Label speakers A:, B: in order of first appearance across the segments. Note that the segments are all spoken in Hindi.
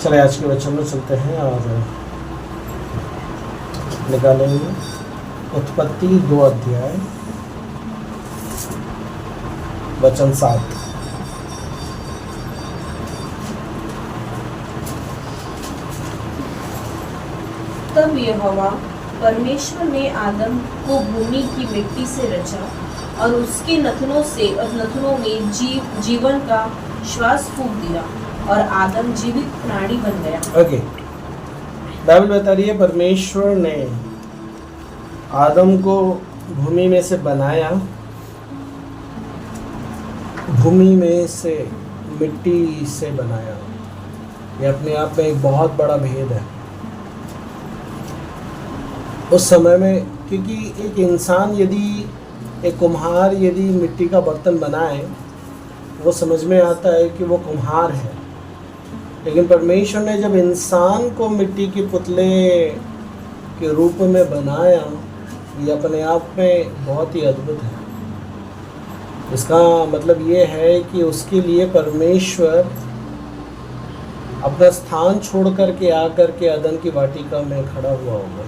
A: चले आज के वचन में चलते हैं और निकालेंगे उत्पत्ति 2 अध्याय वचन 7।
B: तब यहोवा परमेश्वर ने आदम को भूमि की मिट्टी से रचा और उसके नथनों में जीवन का श्वास फूंक दिया और आदम जीवित प्राणी बन गया।
A: ओके, बाइबल बता रही है परमेश्वर ने आदम को भूमि में से बनाया, भूमि में से मिट्टी से बनाया। ये अपने आप में एक बहुत बड़ा भेद है। उस समय में, क्योंकि एक इंसान एक कुम्हार यदि मिट्टी का बर्तन बनाए, वो समझ में आता है कि वो कुम्हार है। लेकिन परमेश्वर ने जब इंसान को मिट्टी के पुतले के रूप में बनाया, ये अपने आप में बहुत ही अद्भुत है। इसका मतलब ये है कि उसके लिए परमेश्वर अपना स्थान छोड़ करके आकर के अदन की वाटिका में खड़ा हुआ होगा,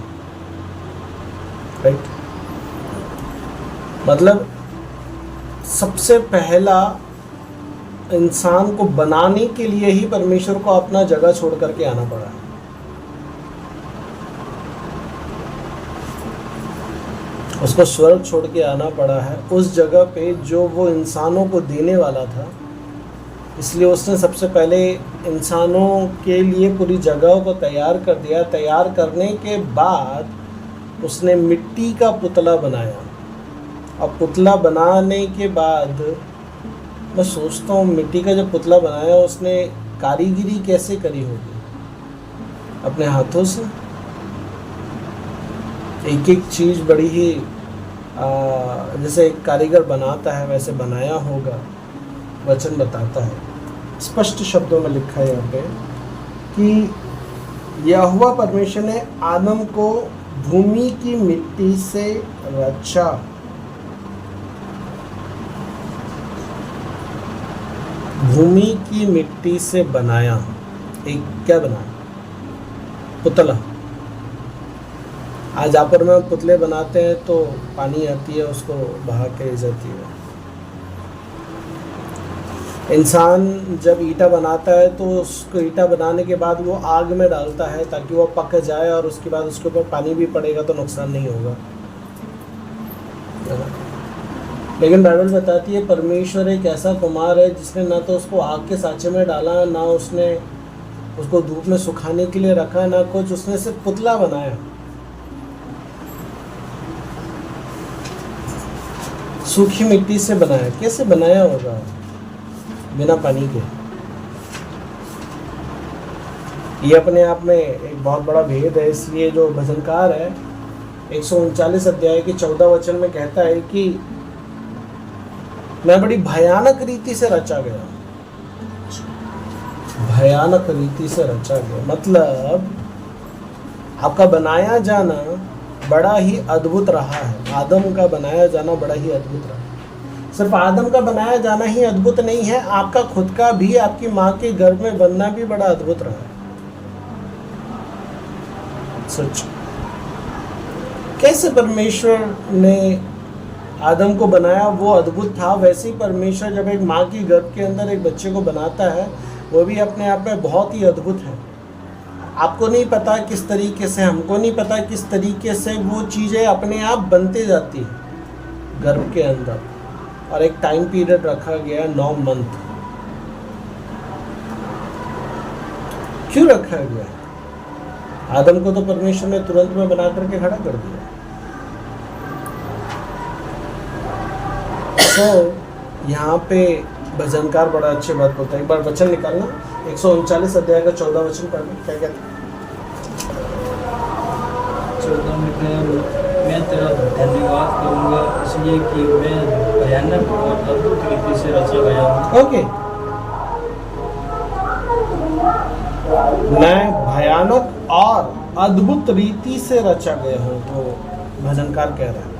A: राइट। मतलब सबसे पहला इंसान को बनाने के लिए ही परमेश्वर को अपना जगह छोड़ करके आना पड़ा। उसको स्वर्ग छोड़ के आना पड़ा है उस जगह पे जो वो इंसानों को देने वाला था। इसलिए उसने सबसे पहले इंसानों के लिए पूरी जगह को तैयार कर दिया। तैयार करने के बाद उसने मिट्टी का पुतला बनाया। अब पुतला बनाने के बाद मैं सोचता हूँ, मिट्टी का जब पुतला बनाया उसने कारीगरी कैसे करी होगी? अपने हाथों से एक एक चीज़ बड़ी ही जैसे एक कारीगर बनाता है वैसे बनाया होगा। वचन बताता है, स्पष्ट शब्दों में लिखा है यहाँ पे कि यहोवा परमेश्वर ने आदम को भूमि की मिट्टी से रचा। भूमि की मिट्टी से बनाया। एक क्या बनाया? पुतला। आज आप और मैं पुतले बनाते हैं तो पानी आती है, उसको बहा के जाती है। इंसान जब ईंटा बनाता है तो उसको ईंटा बनाने के बाद वो आग में डालता है ताकि वो पक जाए, और उसके बाद उसके ऊपर पानी भी पड़ेगा तो नुकसान नहीं होगा। लेकिन बाइबल बताती है परमेश्वर एक ऐसा कुम्हार है जिसने ना तो उसको आग के सांचे में डाला, ना उसने उसको धूप में सुखाने के लिए रखा, ना कुछ। उसने सिर्फ पुतला बनाया, सूखी मिट्टी से बनाया। कैसे बनाया होगा? बिना पानी के। ये अपने आप में एक बहुत बड़ा भेद है। इसलिए जो भजनकार है 139 अध्याय के 14 वचन में कहता है कि मैं बड़ी भयानक रीति से रचा गया। भयानक रीति से रचा गया मतलब आपका बनाया जाना बड़ा ही अद्भुत रहा है। आदम का बनाया जाना बड़ा ही अद्भुत रहा। सिर्फ आदम का बनाया जाना ही अद्भुत नहीं है, आपका खुद का भी, आपकी माँ के गर्भ में बनना भी बड़ा अद्भुत रहा है। सच। कैसे परमेश्वर ने आदम को बनाया वो अद्भुत था, वैसे ही परमेश्वर जब एक माँ की गर्भ के अंदर एक बच्चे को बनाता है वो भी अपने आप में बहुत ही अद्भुत है। आपको नहीं पता किस तरीके से, हमको नहीं पता किस तरीके से वो चीज़ें अपने आप बनते जाती हैं गर्भ के अंदर। और एक टाइम पीरियड रखा गया 9 मंथ। क्यों रखा गया? आदम को तो परमेश्वर ने तुरंत में बना करके खड़ा कर दिया। तो यहाँ पे भजनकार बड़ा अच्छी बात बोलता है। एक बार वचन निकालना, 139 अध्याय का 14 वचन पढ़ना। क्या कहते हैं?
C: 14 में मैं तेरा धन्यवाद करूंगा इसलिए कि मैं भयानक और अद्भुत रीति से रचा गया हूँ।
A: ओके, मैं भयानक और अद्भुत रीति से रचा गया हूँ। तो भजनकार कह रहा है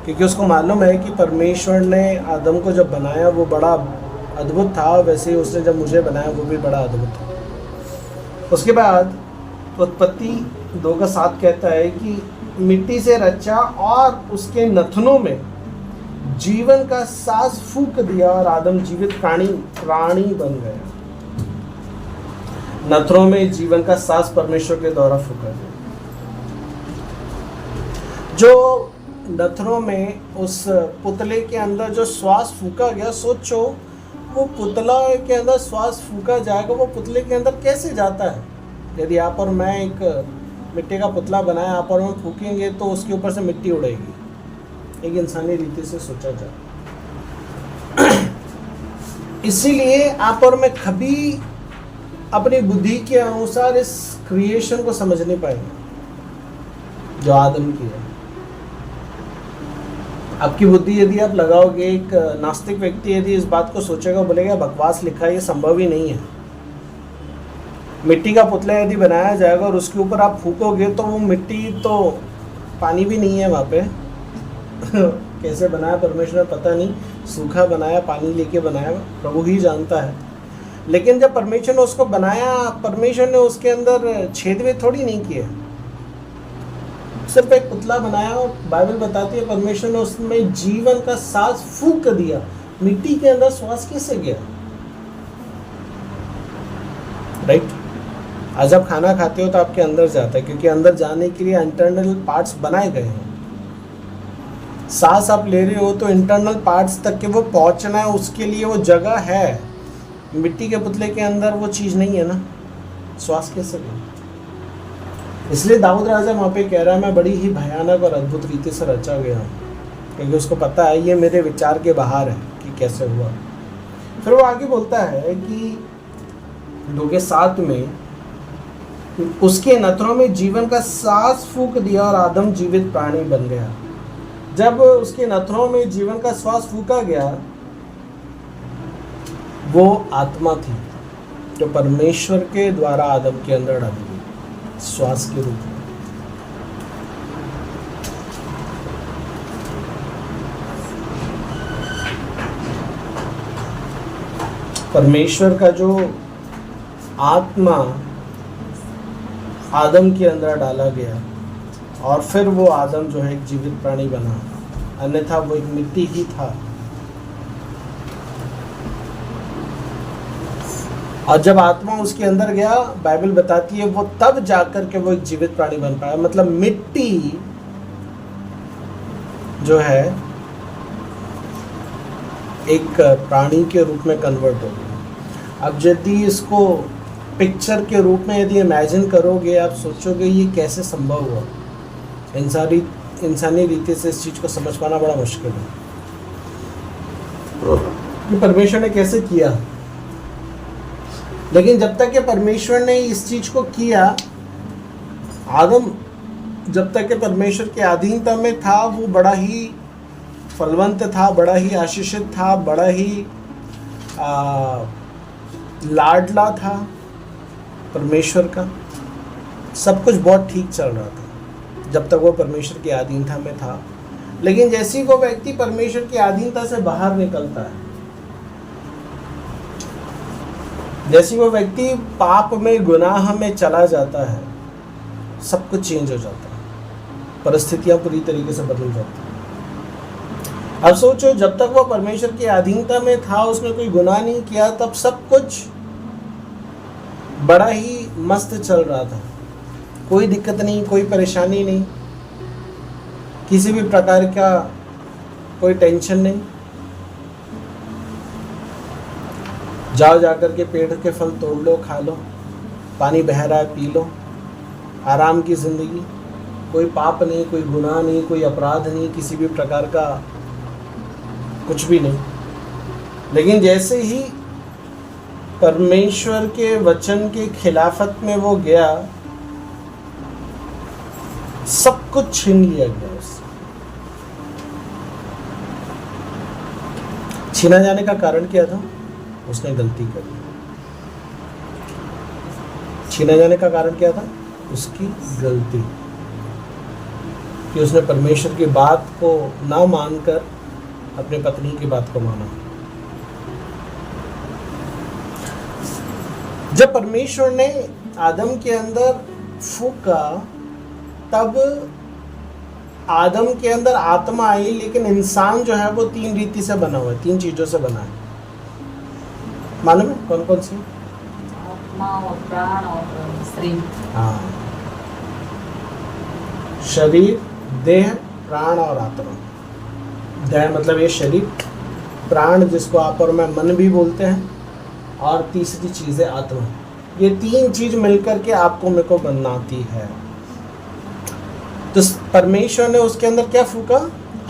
A: क्योंकि उसको मालूम है कि परमेश्वर ने आदम को जब बनाया वो बड़ा अद्भुत था, वैसे ही उसने जब मुझे बनाया वो भी बड़ा अद्भुत था। उसके बाद उत्पत्ति 2:7 कहता है कि मिट्टी से रचा और उसके नथनों में जीवन का सांस फूंक दिया और आदम जीवित प्राणी बन गया। नथनों में जीवन का सांस परमेश्वर के द्वारा फूंका गया। जो नथनों में उस पुतले के अंदर जो श्वास फूंका गया, सोचो वो पुतला के अंदर श्वास फूंका जाएगा, वो पुतले के अंदर कैसे जाता है? यदि आप और मैं एक मिट्टी का पुतला बनाया, आप और मैं फूकेंगे तो उसके ऊपर से मिट्टी उड़ेगी। एक इंसानी रीति से सोचा जाए। इसीलिए आप और मैं कभी अपनी बुद्धि के अनुसार इस क्रिएशन को समझ नहीं पाएंगे जो आदम की है। आपकी बुद्धि यदि आप लगाओगे, एक नास्तिक व्यक्ति यदि इस बात को सोचेगा, बोलेगा बकवास लिखा है, ये संभव ही नहीं है। मिट्टी का पुतला यदि बनाया जाएगा और उसके ऊपर आप फूकोगे तो वो मिट्टी, तो पानी भी नहीं है वहाँ पे। कैसे बनाया परमेश्वर ने पता नहीं, सूखा बनाया, पानी लेके बनाया, प्रभु ही जानता है। लेकिन जब परमेश्वर ने उसको बनाया, परमेश्वर ने उसके अंदर छेद वे थोड़ी नहीं किए, सिर्फ एक पुतला बनाया। और बाइबल बताती है परमेश्वर ने उसमें जीवन का सांस फूंक दिया। मिट्टी के अंदर श्वास कैसे गया? राइट? आज आप खाना खाते हो तो आपके अंदर जाता है, क्योंकि अंदर जाने के लिए इंटरनल पार्ट्स बनाए गए हैं। सांस आप ले रहे हो तो इंटरनल पार्ट्स तक के वो पहुंचना है, उसके लिए वो जगह है। मिट्टी के पुतले के अंदर वो चीज़ नहीं है ना, श्वास कैसे गया? इसलिए दाऊद राजा वहाँ पे कह रहा है, मैं बड़ी ही भयानक और अद्भुत रीति से रचा गया हूँ, क्योंकि उसको पता है ये मेरे विचार के बाहर है कि कैसे हुआ। फिर वो आगे बोलता है कि 2:7 में उसके नथनों में जीवन का सांस फूंक दिया और आदम जीवित प्राणी बन गया। जब उसके नथनों में जीवन का श्वास फूंका गया, वो आत्मा थी जो परमेश्वर के द्वारा आदम के अंदर डाली गई, श्वास के रूप में। परमेश्वर का जो आत्मा आदम के अंदर डाला गया और फिर वो आदम जो है एक जीवित प्राणी बना, अन्यथा वो एक मिट्टी ही था। और जब आत्मा उसके अंदर गया, बाइबल बताती है वो तब जाकर के वो एक जीवित प्राणी बन पाया। मतलब मिट्टी जो है एक प्राणी के रूप में कन्वर्ट हो गई। अब यदि इसको पिक्चर के रूप में यदि इमेजिन करोगे, आप सोचोगे ये कैसे संभव हुआ। इंसानी रीति से इस चीज़ को समझ पाना बड़ा मुश्किल है कि परमेश्वर ने कैसे किया। लेकिन जब तक कि परमेश्वर ने इस चीज़ को किया, आदम जब तक कि परमेश्वर के अधीनता में था, वो बड़ा ही फलवंत था, बड़ा ही आशीषित था, बड़ा ही लाडला था परमेश्वर का। सब कुछ बहुत ठीक चल रहा था जब तक वो परमेश्वर की अधीनता में था। लेकिन जैसे ही वो व्यक्ति परमेश्वर की अधीनता से बाहर निकलता है, जैसे वो व्यक्ति पाप में, गुनाह में चला जाता है, सब कुछ चेंज हो जाता है, परिस्थितियां पूरी तरीके से बदल जाती हैं। अब सोचो, जब तक वो परमेश्वर की अधीनता में था, उसने कोई गुनाह नहीं किया, तब सब कुछ बड़ा ही मस्त चल रहा था। कोई दिक्कत नहीं, कोई परेशानी नहीं, किसी भी प्रकार का कोई टेंशन नहीं। जाओ जाकर के पेड़ के फल तोड़ लो, खा लो, पानी बह रहा है पी लो, आराम की ज़िंदगी, कोई पाप नहीं, कोई गुनाह नहीं, कोई अपराध नहीं, किसी भी प्रकार का कुछ भी नहीं। लेकिन जैसे ही परमेश्वर के वचन के खिलाफत में वो गया, सब कुछ छीन लिया गया उससे। छीना जाने का कारण क्या था? उसने गलती करी। छीना जाने का कारण क्या था? उसकी गलती, कि उसने परमेश्वर की बात को ना मानकर अपने पत्नी की बात को माना। जब परमेश्वर ने आदम के अंदर फूका, तब आदम के अंदर आत्मा आई, लेकिन इंसान जो है वो 3 रीति से बना हुआ है, 3 चीजों से बना है। मालूम है कौन कौन सी?
D: आत्मा और प्राण और शरीर।
A: हाँ, शरीर, देह, प्राण और आत्मा। देह मतलब ये शरीर, प्राण जिसको आप और मैं मन भी बोलते हैं, और तीसरी चीज है आत्मा। ये 3 चीज मिलकर के आपको मेरे को बनाती है। तो परमेश्वर ने उसके अंदर क्या फूका?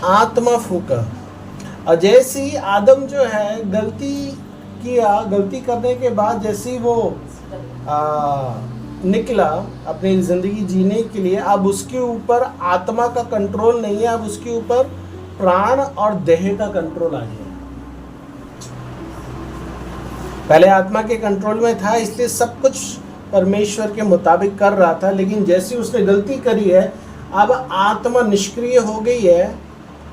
A: आत्मा फूका। और जैसे ही आदम जो है गलती किया, गलती करने के बाद जैसे ही वो निकला अपनी ज़िंदगी जीने के लिए, अब उसके ऊपर आत्मा का कंट्रोल नहीं है, अब उसके ऊपर प्राण और देह का कंट्रोल आ गया। पहले आत्मा के कंट्रोल में था, इसलिए सब कुछ परमेश्वर के मुताबिक कर रहा था, लेकिन जैसे उसने गलती करी है, अब आत्मा निष्क्रिय हो गई है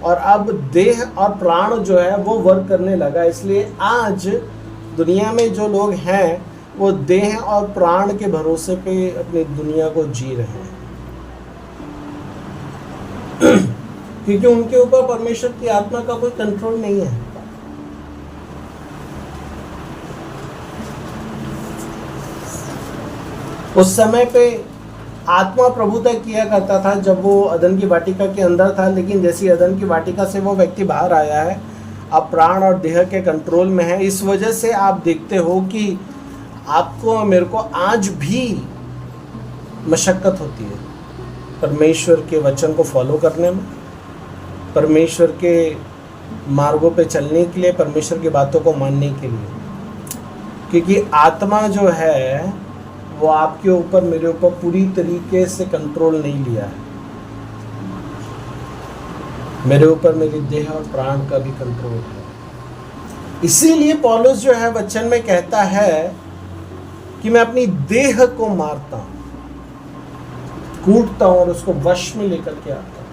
A: और अब देह और प्राण जो है वो वर्क करने लगा। इसलिए आज दुनिया में जो लोग हैं वो देह और प्राण के भरोसे पे अपनी दुनिया को जी रहे हैं क्योंकि उनके ऊपर परमेश्वर की आत्मा का कोई कंट्रोल नहीं है। उस समय पे आत्मा प्रभुता किया करता था जब वो अदन की वाटिका के अंदर था, लेकिन जैसे अदन की वाटिका से वो व्यक्ति बाहर आया है, अब प्राण और देह के कंट्रोल में है। इस वजह से आप देखते हो कि आपको मेरे को आज भी मशक्क़त होती है परमेश्वर के वचन को फॉलो करने में, परमेश्वर के मार्गों पे चलने के लिए, परमेश्वर की बातों को मानने के लिए, क्योंकि आत्मा जो है वो आपके ऊपर, मेरे ऊपर पूरी तरीके से कंट्रोल नहीं लिया है। मेरे ऊपर मेरे देह और प्राण का भी कंट्रोल है। इसीलिए पौलुस जो है वचन में कहता है कि मैं अपनी देह को मारता हूं, कूटता हूं और उसको वश में लेकर के आता हूं।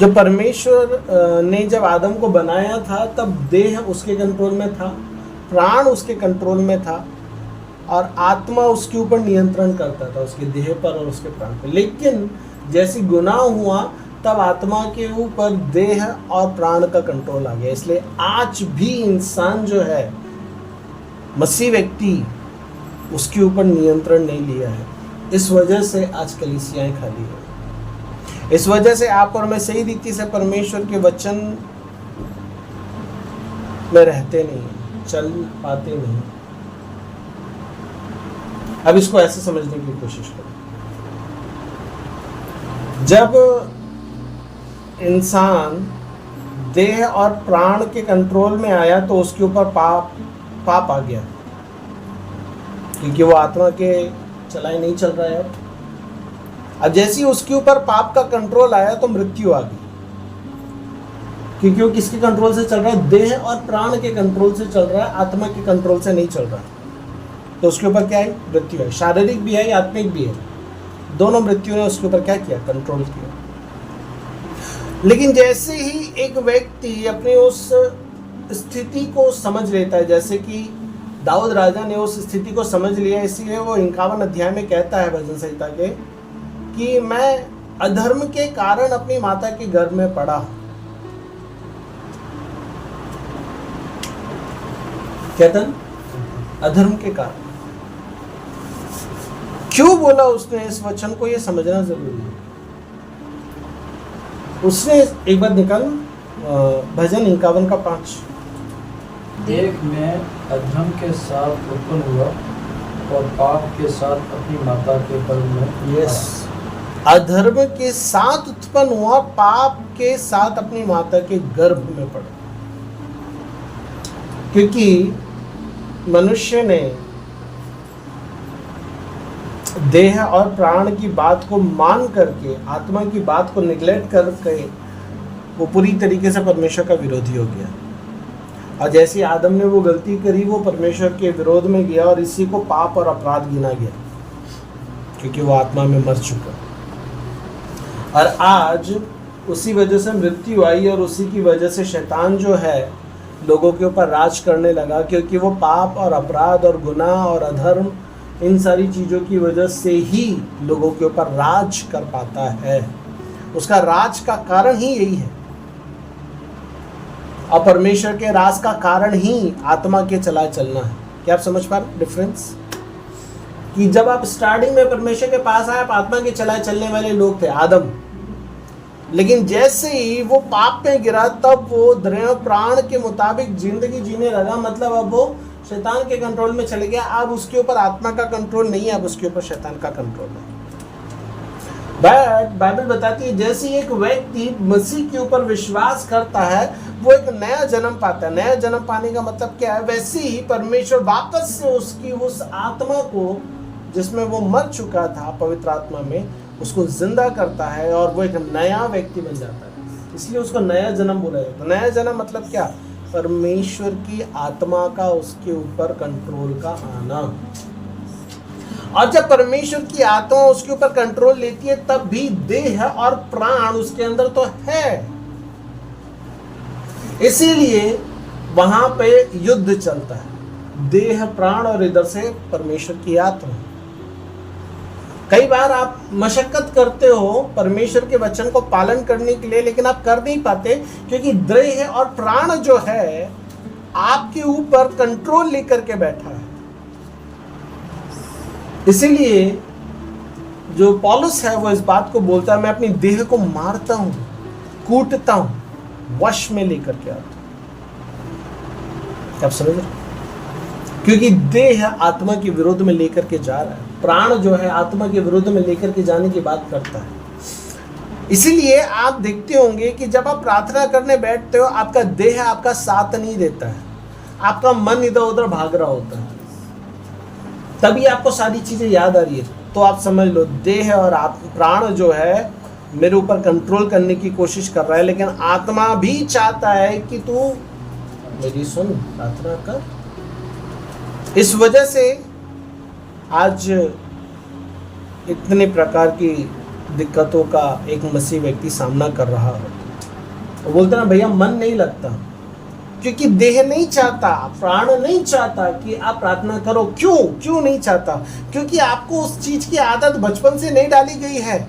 A: जब परमेश्वर ने जब आदम को बनाया था तब देह उसके कंट्रोल में था, प्राण उसके कंट्रोल में था और आत्मा उसके ऊपर नियंत्रण करता था, उसके देह पर और उसके प्राण पर। लेकिन जैसे गुनाह हुआ तब आत्मा के ऊपर देह और प्राण का कंट्रोल आ गया। इसलिए आज भी इंसान जो है, मसीह व्यक्ति, उसके ऊपर नियंत्रण नहीं लिया है। इस वजह से आज कलीसियाएं खाली है। इस वजह से आप और मैं सही रीति से परमेश्वर के वचन में रहते नहीं, चल पाते नहीं। अब इसको ऐसे समझने की कोशिश करो, जब इंसान देह और प्राण के कंट्रोल में आया तो उसके ऊपर पाप आ गया, क्योंकि वो आत्मा के चलाए नहीं चल रहा है। अब जैसे ही उसके ऊपर पाप का कंट्रोल आया तो मृत्यु आ गई, क्योंकि वो किसके कंट्रोल से चल रहा है? देह और प्राण के कंट्रोल से चल रहा है, आत्मा के कंट्रोल से नहीं चल रहा। तो उसके ऊपर क्या है? मृत्यु है। शारीरिक भी है, आत्मिक भी है, दोनों मृत्यु ने उसके ऊपर क्या किया? कंट्रोल किया। लेकिन जैसे ही एक व्यक्ति अपनी उस स्थिति को समझ लेता है, जैसे कि दाऊद राजा ने उस स्थिति को समझ लिया, इसीलिए वो 51 अध्याय में कहता है भजन संहिता के कि मैं अधर्म के कारण अपनी माता के गर्भ में पड़ा। कहता है अधर्म के कारण। क्यों बोला उसने इस वचन को? ये समझना जरूरी है। उसने एक बार निकाल भजन 51 का 5।
C: देख मैं अधर्म के साथ उत्पन्न हुआ और पाप के साथ अपनी माता के गर्भ में।
A: यस, अधर्म के साथ उत्पन्न हुआ, पाप के साथ अपनी माता के गर्भ में पड़ा। क्योंकि मनुष्य ने देह और प्राण की बात को मान करके, आत्मा की बात को निगलेक्ट करके वो पूरी तरीके से परमेश्वर का विरोधी हो गया। और जैसे आदम ने वो गलती करी, वो परमेश्वर के विरोध में गया और इसी को पाप और अपराध गिना गया, क्योंकि वो आत्मा में मर चुका। और आज उसी वजह से मृत्यु आई और उसी की वजह से शैतान जो है लोगों के ऊपर राज करने लगा, क्योंकि वो पाप और अपराध और गुनाह और अधर्म इन सारी चीज़ों की वजह से ही लोगों के ऊपर राज कर पाता है। उसका राज का कारण ही यही है, और परमेश्वर के राज का कारण ही आत्मा के चला चलना है। क्या आप समझ पा रहे डिफरेंस? कि जब आप स्टार्टिंग में परमेश्वर के पास आए, आप आत्मा के चलाए चलने वाले लोग थे, आदम। लेकिन जैसे ही वो पाप में गिरा, तब वो देह प्राण के मुताबिक जिंदगी जीने लगा। मतलब अब वो शैतान के कंट्रोल में चले गया। अब उसके ऊपर आत्मा का कंट्रोल नहीं है, अब उसके ऊपर शैतान का कंट्रोल है। बाइबल बताती है जैसे एक व्यक्ति मसीह के ऊपर विश्वास करता है, वो एक नया जन्म पाता है। नया जन्म पाने का मतलब क्या है? वैसे ही परमेश्वर वापस से उसकी उस आत्मा को, जिसमें वो मर चुका था पवित्र आत्मा में, उसको जिंदा करता है और वो एक नया व्यक्ति बन जाता है। इसलिए उसको नया जन्म बोला जाता है। नया जन्म मतलब क्या? परमेश्वर की आत्मा का उसके ऊपर कंट्रोल का आना। और जब परमेश्वर की आत्मा उसके ऊपर कंट्रोल लेती है, तब भी देह और प्राण उसके अंदर तो है। इसीलिए वहां पे युद्ध चलता है, देह प्राण और इधर से परमेश्वर की आत्मा। कई बार आप मशक्कत करते हो परमेश्वर के वचन को पालन करने के लिए, लेकिन आप कर नहीं पाते, क्योंकि देह और प्राण जो है आपके ऊपर कंट्रोल लेकर के बैठा है। इसीलिए जो पौलुस है वो इस बात को बोलता है, मैं अपनी देह को मारता हूं, कूटता हूं, वश में लेकर के आता हूं। आप समझ रहे? क्योंकि देह आत्मा के विरोध में लेकर के जा रहा है, प्राण जो है आत्मा के विरोध में लेकर के जाने की बात करता है। इसीलिए आप देखते होंगे कि जब आप प्रार्थना करने बैठते हो, आपका देह आपका साथ नहीं देता है, आपका मन इधर उधर भाग रहा होता है, तभी आपको सारी चीजें याद आ रही है। तो आप समझ लो, देह और प्राण जो है मेरे ऊपर कंट्रोल करने की कोशिश कर रहा है, लेकिन आत्मा भी चाहता है कि तू मेरी सुन, प्रार्थना कर। इस वजह से आज इतने प्रकार की दिक्कतों का एक मसीह व्यक्ति सामना कर रहा हो। वो बोलते ना, भैया मन नहीं लगता, क्योंकि देह नहीं चाहता, प्राण नहीं चाहता कि आप प्रार्थना करो। क्यों नहीं चाहता? क्योंकि आपको उस चीज की आदत बचपन से नहीं डाली गई है।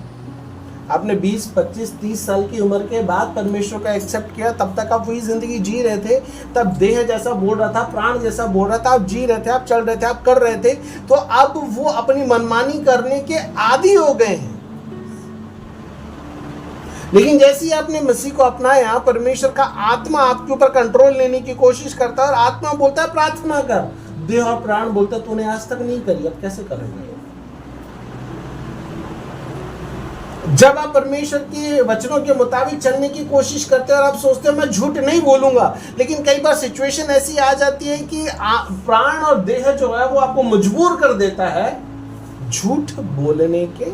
A: आपने 20, 25, 30 साल की उम्र के बाद परमेश्वर का एक्सेप्ट किया, तब तक आप वही जिंदगी जी रहे थे। तब देह जैसा बोल रहा था, प्राण जैसा बोल रहा था, आप जी रहे थे, आप चल रहे थे, आप कर रहे थे। तो अब वो अपनी मनमानी करने के आदी हो गए हैं। लेकिन जैसे ही आपने मसीह को अपनाया, परमेश्वर का आत्मा आपके ऊपर कंट्रोल लेने की कोशिश करता है, और आत्मा बोलता है प्रार्थना कर। देह और प्राण बोलता है तूने आज तक नहीं करी, अब कैसे करेंगे? जब आप परमेश्वर के वचनों के मुताबिक चलने की कोशिश करते हैं और आप सोचते हैं मैं झूठ नहीं बोलूंगा, लेकिन कई बार सिचुएशन ऐसी आ जाती है कि प्राण और देह जो है वो आपको मजबूर कर देता है झूठ बोलने के।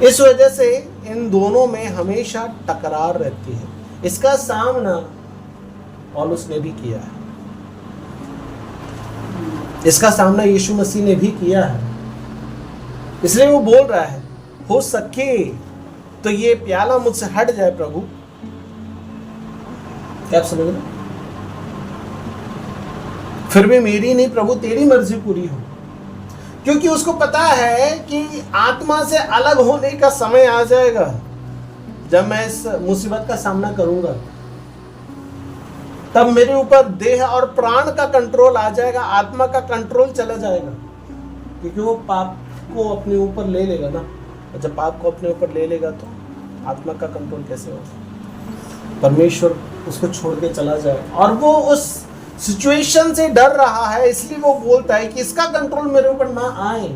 A: इस वजह से इन दोनों में हमेशा टकरार रहती है। इसका सामना पौलुस ने भी किया है, इसका सामना यीशु मसीह ने भी किया है। इसलिए वो बोल रहा है, हो सके तो ये प्याला मुझसे हट जाए प्रभु। क्या आप समझ रहे? फिर भी मेरी नहीं प्रभु, तेरी मर्जी पूरी हो। क्योंकि उसको पता है कि आत्मा से अलग होने का समय आ जाएगा जब मैं इस मुसीबत का सामना करूंगा। तब मेरे ऊपर देह और प्राण का कंट्रोल आ जाएगा, आत्मा का कंट्रोल चला जाएगा। क्योंकि वो पाप को अपने ऊपर ले लेगा ना, और जब पाप को अपने ऊपर ले लेगा तो आत्मा का कंट्रोल कैसे होगा? परमेश्वर उसको छोड़ के चला जाए, और वो उस सिचुएशन से डर रहा है, इसलिए वो बोलता है कि इसका कंट्रोल मेरे ऊपर ना आए,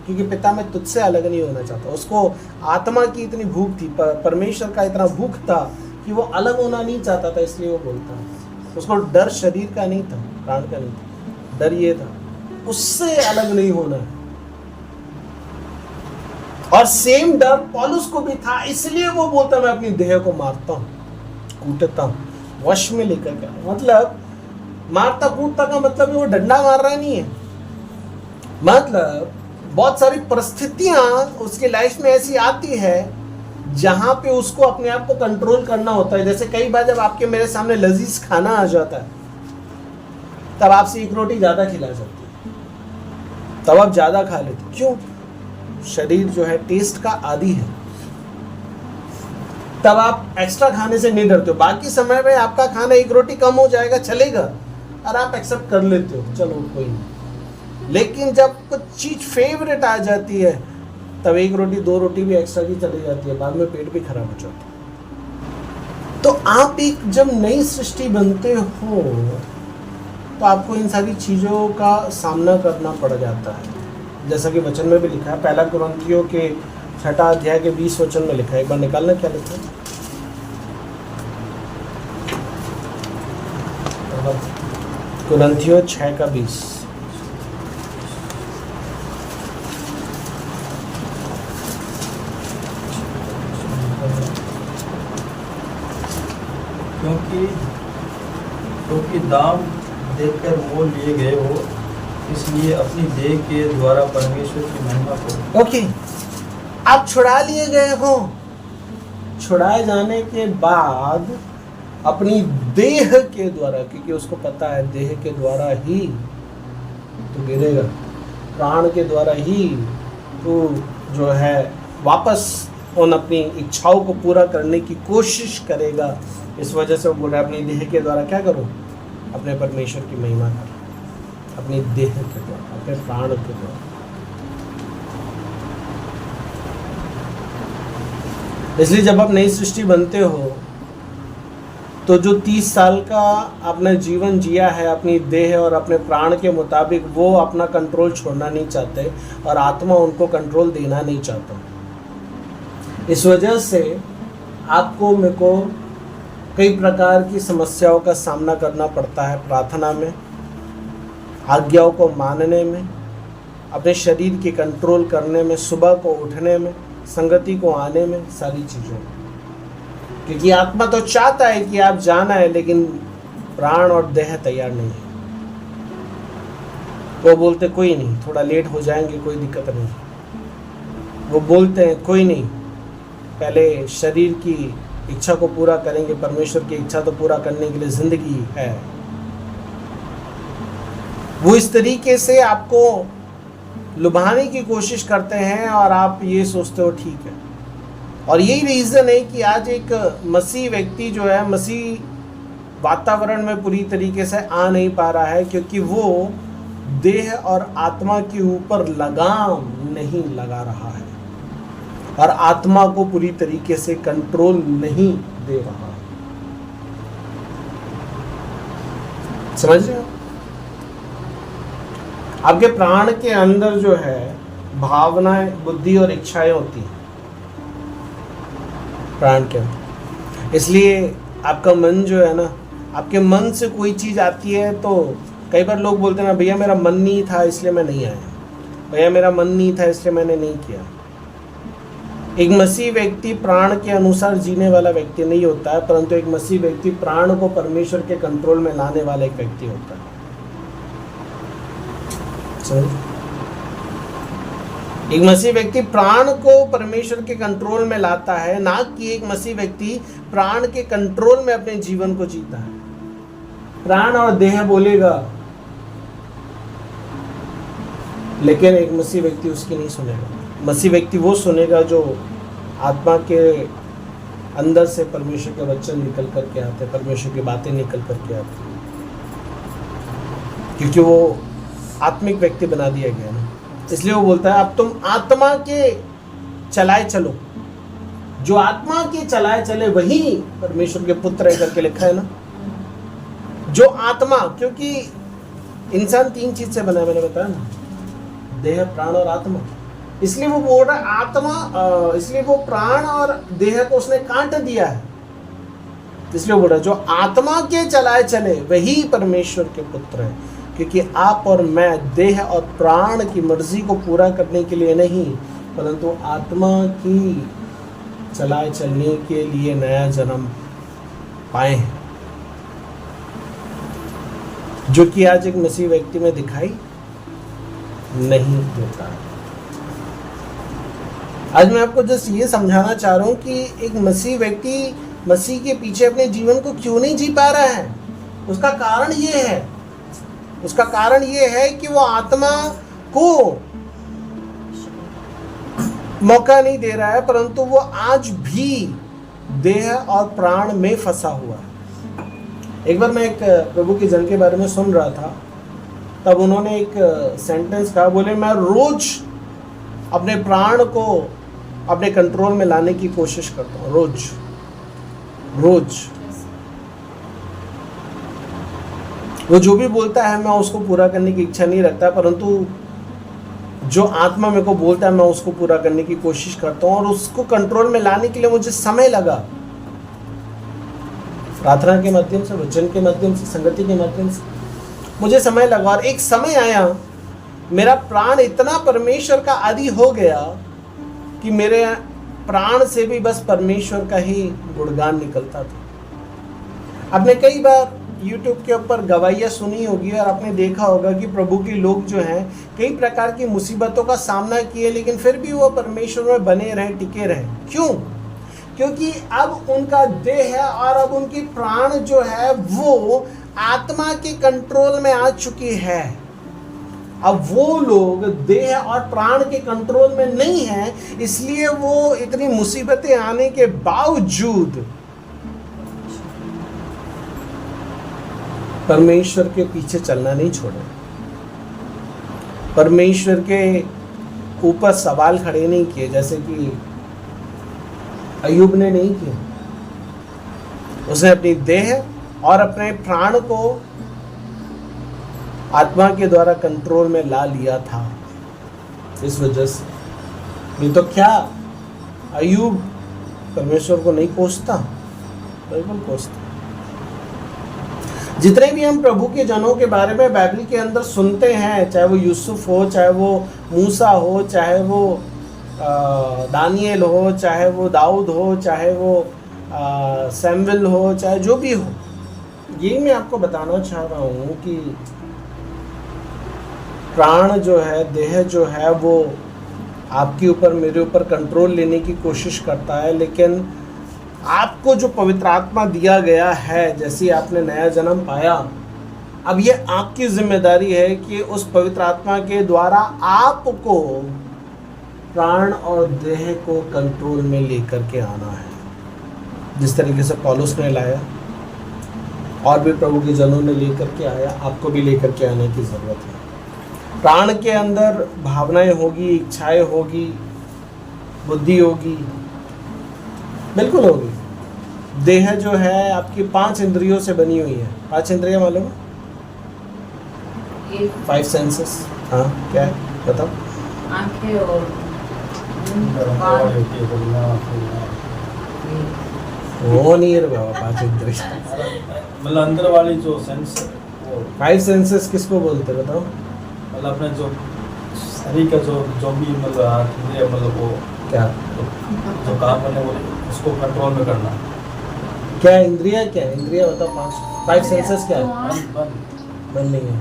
A: क्योंकि पिता मैं तुझसे अलग नहीं होना चाहता। उसको आत्मा की इतनी भूख थी, परमेश्वर का इतना भूख था कि वो अलग होना नहीं चाहता था, इसलिए वो बोलता है। उसको डर शरीर का नहीं था, प्राण का नहीं था, डर ये था उससे अलग नहीं होना है। और सेम डर पौलुस को भी था, इसलिए वो बोलता मैं अपनी देह को मारता हूं, कूटता हूं, वश में लेकर के। मतलब मारता कूटता का मतलब वो डंडा मार रहा नहीं है, मतलब बहुत सारी परिस्थितियां उसकी लाइफ में ऐसी आती है जहां पे उसको अपने आप को कंट्रोल करना होता है। जैसे कई बार जब आपके मेरे सामने लजीज खाना आ जाता है, तब आपसे एक रोटी ज्यादा खिला जाती है, तब आप ज्यादा खा लेते। क्यों? शरीर जो है टेस्ट का आदी है, तब आप एक्स्ट्रा खाने से नहीं डरते हो। बाकी समय में आपका खाना एक रोटी कम हो जाएगा, चलेगा, और आप एक्सेप्ट कर लेते हो, चलो कोई नहीं। लेकिन जब कुछ चीज फेवरेट आ जाती है, तब एक रोटी दो रोटी भी एक्स्ट्रा की चली जाती है, बाद में पेट भी खराब हो जाता है। तो आप एक जब नई सृष्टि बनते हो, तो आपको इन सारी चीजों का सामना करना पड़ जाता है। जैसा कि वचन में भी लिखा है, 1 कुरिन्थियों के 6 अध्याय के 20 वचन में लिखा है। एक बार निकालना, क्या लिखा है? कुरिन्थियों 6 का 20।
C: क्योंकि दाम देकर मोल लिए गए हो, इसलिए अपनी देह के द्वारा परमेश्वर की महिमा करो।
A: ओके, आप छुड़ा लिए गए हो। छुड़ाए जाने के बाद अपनी देह के द्वारा, क्योंकि उसको पता है देह के द्वारा ही तो गिरेगा, प्राण के द्वारा ही तो जो है वापस उन अपनी इच्छाओं को पूरा करने की कोशिश करेगा। इस वजह से वो बोल रहा है, अपनी देह के द्वारा क्या करो? अपने परमेश्वर की महिमा करो, अपनी देह के द्वारा, अपने प्राण के द्वारा। इसलिए जब आप नई सृष्टि बनते हो, तो जो 30 साल का आपने जीवन जिया है अपनी देह और अपने प्राण के मुताबिक, वो अपना कंट्रोल छोड़ना नहीं चाहते, और आत्मा उनको कंट्रोल देना नहीं चाहता। इस वजह से आपको मेरे को कई प्रकार की समस्याओं का सामना करना पड़ता है, प्रार्थना में, आज्ञाओं को मानने में, अपने शरीर की कंट्रोल करने में, सुबह को उठने में, संगति को आने में, सारी चीज़ों में। क्योंकि आत्मा तो चाहता है कि आप जाना है, लेकिन प्राण और देह तैयार नहीं है। वो बोलते कोई नहीं, थोड़ा लेट हो जाएंगे, कोई दिक्कत नहीं। वो बोलते हैं कोई नहीं, पहले शरीर की इच्छा को पूरा करेंगे, परमेश्वर की इच्छा तो पूरा करने के लिए जिंदगी है। वो इस तरीके से आपको लुभाने की कोशिश करते हैं, और आप ये सोचते हो ठीक है। और यही रीज़न है कि आज एक मसीह व्यक्ति जो है मसीह वातावरण में पूरी तरीके से आ नहीं पा रहा है, क्योंकि वो देह और आत्मा के ऊपर लगाम नहीं लगा रहा है, और आत्मा को पूरी तरीके से कंट्रोल नहीं दे रहा है। समझ रहे हो? आपके प्राण के अंदर जो है भावनाएं, बुद्धि और इच्छाएं होती हैं प्राण के अंदर। इसलिए आपका मन जो है ना, आपके मन से कोई चीज आती है, तो कई बार लोग बोलते हैं ना, भैया मेरा मन नहीं था इसलिए मैं नहीं आया, भैया मेरा मन नहीं था इसलिए मैंने नहीं किया। एक मसीह व्यक्ति प्राण के अनुसार जीने वाला व्यक्ति नहीं होता है, परंतु एक मसीह व्यक्ति प्राण को परमेश्वर के कंट्रोल में लाने वाला एक व्यक्ति होता है। एक मसीह व्यक्ति प्राण को परमेश्वर के कंट्रोल में लाता है, ना कि एक मसीह व्यक्ति प्राण के कंट्रोल में अपने जीवन को जीता है। प्राण और देह बोलेगा, लेकिन एक मसीह व्यक्ति उसकी नहीं सुनेगा। मसीह व्यक्ति वो सुनेगा जो आत्मा के अंदर से परमेश्वर के वचन निकल करके आते हैं, परमेश्वर की बातें निकल करके आती हैं, क्योंकि वो आत्मिक व्यक्ति बना दिया गया ना। इसलिए वो बोलता है अब तुम आत्मा के चलाए चलो। जो आत्मा के चलाए चले वही परमेश्वर के पुत्र है करके लिखा है ना। जो आत्मा, क्योंकि इंसान 3 चीज से बना है, मैंने बताया ना, देह, प्राण और आत्मा। इसलिए वो बोल रहा है आत्मा, इसलिए वो प्राण और देह को उसने काट दिया है। इसलिए वो बोल रहा है जो आत्मा के चलाए चले वही परमेश्वर के पुत्र है, क्योंकि आप और मैं देह और प्राण की मर्जी को पूरा करने के लिए नहीं, परंतु आत्मा की चलाए चलने के लिए नया जन्म पाए हैं, जो कि आज एक मसीह व्यक्ति में दिखाई नहीं देता है। आज मैं आपको जस्ट ये समझाना चाह रहा हूँ कि एक मसीह व्यक्ति मसीह के पीछे अपने जीवन को क्यों नहीं जी पा रहा है। उसका कारण ये है कि वो आत्मा को मौका नहीं दे रहा है, परंतु वो आज भी देह और प्राण में फंसा हुआ है। एक बार मैं एक प्रभु के जन के बारे में सुन रहा था, तब उन्होंने एक सेंटेंस कहा, बोले मैं रोज अपने प्राण को अपने कंट्रोल में लाने की कोशिश करता हूँ, रोज वो जो भी बोलता है मैं उसको पूरा करने की इच्छा नहीं रखता, परंतु जो आत्मा मेरे को बोलता है मैं उसको पूरा करने की कोशिश करता हूँ। और उसको कंट्रोल में लाने के लिए मुझे समय लगा, प्रार्थना के माध्यम से, वचन के माध्यम से, संगति के माध्यम से मुझे समय लगा। और एक समय आया मेरा प्राण इतना परमेश्वर का आदी हो गया कि मेरे प्राण से भी बस परमेश्वर का ही गुणगान निकलता था। आपने कई बार YouTube के ऊपर गवाहियाँ सुनी होगी और आपने देखा होगा कि प्रभु के लोग जो हैं कई प्रकार की मुसीबतों का सामना किए, लेकिन फिर भी वो परमेश्वर में बने रहे, टिके रहे। क्यों? क्योंकि अब उनका देह है और अब उनकी प्राण जो है वो आत्मा के कंट्रोल में आ चुकी है। अब वो लोग देह और प्राण के कंट्रोल में नहीं है, इसलिए वो इतनी मुसीबतें आने के बावजूद परमेश्वर के पीछे चलना नहीं छोड़ा, परमेश्वर के ऊपर सवाल खड़े नहीं किए, जैसे कि अय्यूब ने नहीं किया। उसने अपनी देह और अपने प्राण को आत्मा के द्वारा कंट्रोल में ला लिया था। इस वजह से नहीं तो क्या अय्यूब परमेश्वर को नहीं कोसता? बिल्कुल कोसता। जितने भी हम प्रभु के जनों के बारे में बाइबल के अंदर सुनते हैं, चाहे वो यूसुफ हो, चाहे वो मूसा हो, चाहे वो दानियल हो, चाहे वो दाऊद हो, चाहे वो सैमुएल हो, चाहे जो भी हो, ये मैं आपको बताना चाह रहा हूँ कि प्राण जो है, देह जो है, वो आपके ऊपर, मेरे ऊपर कंट्रोल लेने की कोशिश करता है। लेकिन आपको जो पवित्र आत्मा दिया गया है, जैसे आपने नया जन्म पाया, अब ये आपकी जिम्मेदारी है कि उस पवित्र आत्मा के द्वारा आपको प्राण और देह को कंट्रोल में लेकर के आना है। जिस तरीके से पौलुस ने लाया और भी प्रभु के जनों ने लेकर के आया, आपको भी लेकर के आने की ज़रूरत है। प्राण के अंदर भावनाएं होगी, इच्छाएं होगी, बुद्धि होगी, बिल्कुल होगी। देह जो है आपकी 5 इंद्रियों से बनी हुई है। 5 इंद्रियां मालूम है? 5 सेंसेस। हाँ, क्या है बताओ?
D: आंखें और
A: वो नहीं है रे बाबा 5 इंद्रियां,
C: मतलब अंदर वाली जो सेंस, वो
A: 5 सेंसेस किसको बोलते बताओ?
C: मतलब अपने जो शरीर का जो भी मतलब इंद्रिय, मतलब वो
A: क्या
C: जो काम करने, वो उसको कंट्रोल में करना।
A: क्या इंद्रिया, क्या इंद्रिया बताओ? 5 सेंसेस क्या है? मन नहीं है।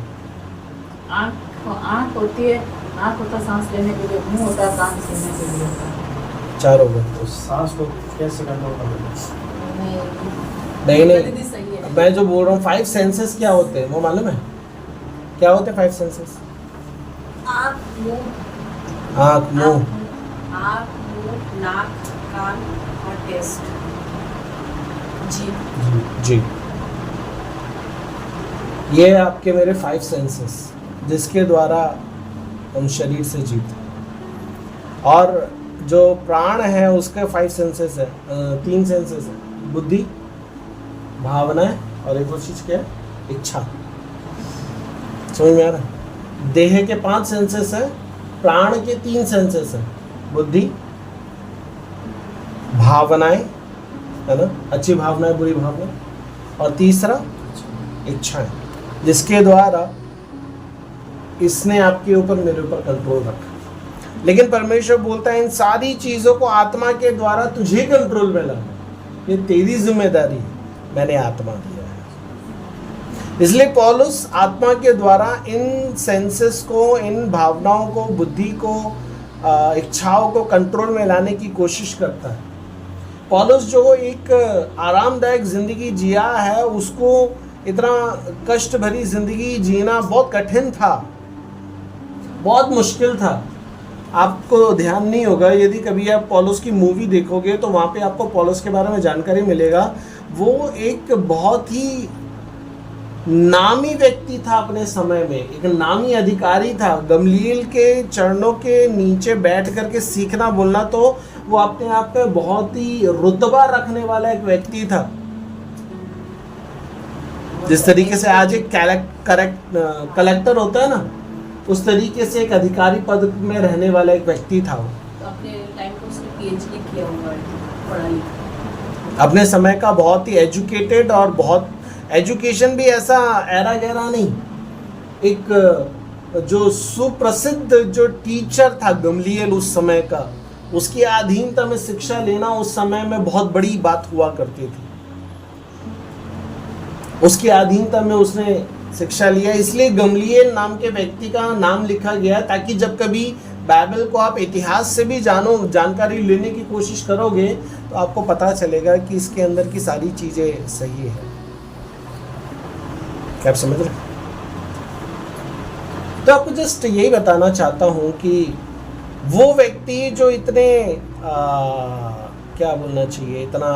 D: आँख होती है, आँख होता है सांस लेने के लिए, मुंह होता है कान सुनने के लिए होता है।
A: 4 हो गए।
C: तो सांस को कैसे कंट्रोल करना?
A: नहीं,
D: सही है।
A: मैं जो बोल रहा हूँ 5 सेंसेस क्या होते हैं वो मालूम है? क्या होते हैं 5 सेंसेस?
B: आँख, मुंह, नाक, कान और टेस्ट,
A: जी, ये आपके मेरे 5 सेंसेस, जिसके द्वारा हम शरीर से जीते। और जो प्राण है उसके 5 सेंसेस है, 3 सेंसेस है, बुद्धि, भावनाएं और एक और चीज क्या है? इच्छा। समझ में आ रहा है? देह के 5 सेंसेस है, प्राण के 3 सेंसेस है, बुद्धि, भावनाएं, है ना, अच्छी भावनाएं, बुरी भावनाएं, और तीसरा इच्छाएं, जिसके द्वारा इसने आपके ऊपर, मेरे ऊपर कंट्रोल रखा। लेकिन परमेश्वर बोलता है इन सारी चीजों को आत्मा के द्वारा तुझे कंट्रोल में लाना, ये तेरी जिम्मेदारी है, मैंने आत्मा दिया है। इसलिए पौलुस आत्मा के द्वारा इन सेंसेस को, इन भावनाओं को, बुद्धि को, इच्छाओं को कंट्रोल में लाने की कोशिश करता है। पौलुस जो एक आरामदायक ज़िंदगी जिया है, उसको इतना कष्ट भरी ज़िंदगी जीना बहुत कठिन था, बहुत मुश्किल था। आपको ध्यान नहीं होगा, यदि कभी आप पौलुस की मूवी देखोगे तो वहाँ पे आपको पौलुस के बारे में जानकारी मिलेगा। वो एक बहुत ही नामी व्यक्ति था अपने समय में, एक नामी अधिकारी था। गमलीएल के चरणों के नीचे बैठ करके सीखना बोलना, तो वो अपने आप में बहुत ही रुतबा रखने वाला एक व्यक्ति था। जिस तरीके से आज एक कलेक्टर होता है ना, उस तरीके से एक अधिकारी पद में रहने वाला एक व्यक्ति था वो।
B: तो अपने टाइम को उसने पीएचडी किया हुआ है, पढ़ाई
A: अपने समय का बहुत ही एजुकेटेड, और बहुत एजुकेशन भी ऐसा ऐरा गहरा नहीं, एक जो सुप्रसिद्ध जो टीचर था गमलीएल उस समय का, उसकी अधीनता में शिक्षा लेना उस समय में बहुत बड़ी बात हुआ करती थी। उसकी अधीनता में उसने शिक्षा लिया, इसलिए गमलीएल नाम के व्यक्ति का नाम लिखा गया, ताकि जब कभी बाइबल को आप इतिहास से भी जानकारी लेने की कोशिश करोगे तो आपको पता चलेगा कि इसके अंदर की सारी चीज़ें सही है। क्या आप समझ रहे? तो आपको जस्ट यही बताना चाहता हूं कि वो व्यक्ति जो इतने क्या बोलना चाहिए, इतना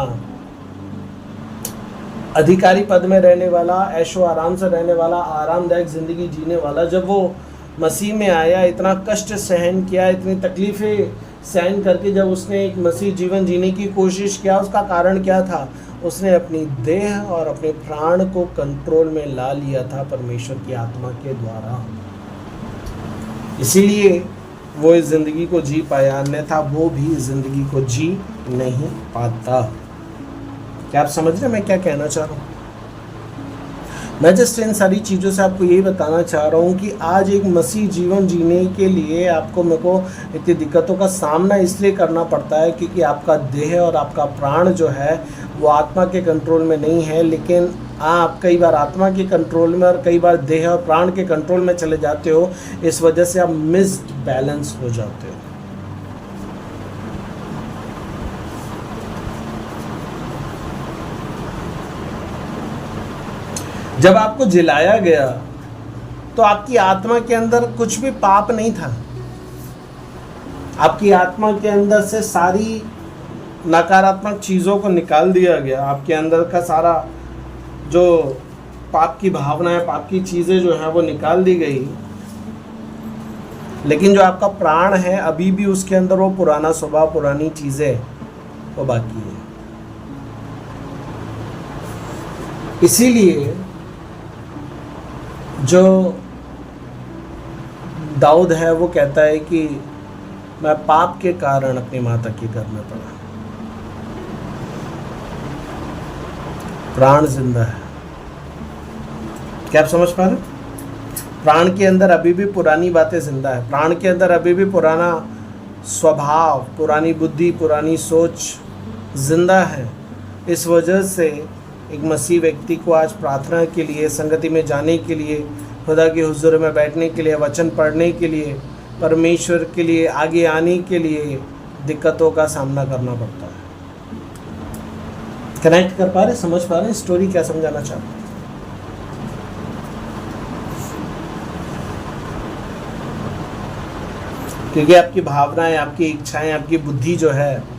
A: अधिकारी पद में रहने वाला, ऐशो आराम से रहने वाला, आरामदायक ज़िंदगी जीने वाला, जब वो मसीह में आया, इतना कष्ट सहन किया, इतनी तकलीफ़ें सहन करके जब उसने एक मसीह जीवन जीने की कोशिश किया, उसका कारण क्या था? उसने अपनी देह और अपने प्राण को कंट्रोल में ला लिया था परमेश्वर की आत्मा के द्वारा। इसीलिए वो इस ज़िंदगी को जी पाया, अन्यथा वो भी इस ज़िंदगी को जी नहीं पाता। क्या आप समझ रहे हैं मैं क्या कहना चाह रहा हूँ? मैं जस्ट इन सारी चीज़ों से आपको यही बताना चाह रहा हूँ कि आज एक मसीह जीवन जीने के लिए आपको मेरे को इतनी दिक्कतों का सामना इसलिए करना पड़ता है क्योंकि आपका देह और आपका प्राण जो है वो आत्मा के कंट्रोल में नहीं है। लेकिन आप कई बार आत्मा के कंट्रोल में और कई बार देह और प्राण के कंट्रोल में चले जाते हो, इस वजह से आप मिस्ड बैलेंस हो जाते हो। जब आपको जिलाया गया तो आपकी आत्मा के अंदर कुछ भी पाप नहीं था। आपकी आत्मा के अंदर से सारी नकारात्मक चीज़ों को निकाल दिया गया। आपके अंदर का सारा जो पाप की भावना है, पाप की चीज़ें जो हैं वो निकाल दी गई। लेकिन जो आपका प्राण है अभी भी उसके अंदर वो पुराना स्वभाव, पुरानी चीज़ें वो बाकी है। इसीलिए जो दाऊद है वो कहता है कि मैं पाप के कारण अपनी माता के घर में पड़ा। प्राण जिंदा है। क्या आप समझ पा रहे? प्राण के अंदर अभी भी पुरानी बातें जिंदा है। प्राण के अंदर अभी भी पुराना स्वभाव, पुरानी बुद्धि, पुरानी सोच जिंदा है। इस वजह से एक मसीह व्यक्ति को आज प्रार्थना के लिए, संगति में जाने के लिए, खुदा के हुजूर में बैठने के लिए, वचन पढ़ने के लिए, परमेश्वर के लिए आगे आने के लिए दिक्कतों का सामना करना पड़ता है। कनेक्ट कर पा रहे, समझ पा रहे स्टोरी क्या समझाना चाहते हैं? क्योंकि आपकी भावनाएं, आपकी इच्छाएं, आपकी बुद्धि जो है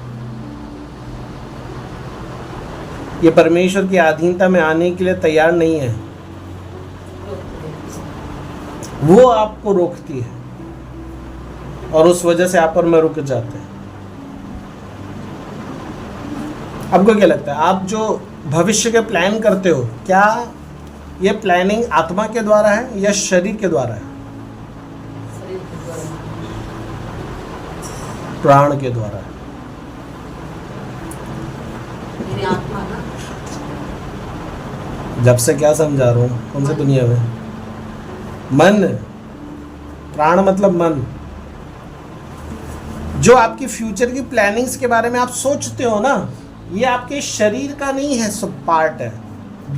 A: ये परमेश्वर की अधीनता में आने के लिए तैयार नहीं है। वो आपको रोकती है और उस वजह से आप और मैं रुक जाते हैं। आपको क्या लगता है, आप जो भविष्य के प्लान करते हो, क्या ये प्लानिंग आत्मा के द्वारा है या शरीर के द्वारा है? प्राण के द्वारा है।
D: मेरी आत्मा ना,
A: जब से क्या समझा रहा हूँ, कौन सी दुनिया में? मन, प्राण मतलब मन। जो आपकी फ्यूचर की प्लानिंग्स के बारे में आप सोचते हो ना, ये आपके शरीर का नहीं है, सब पार्ट है,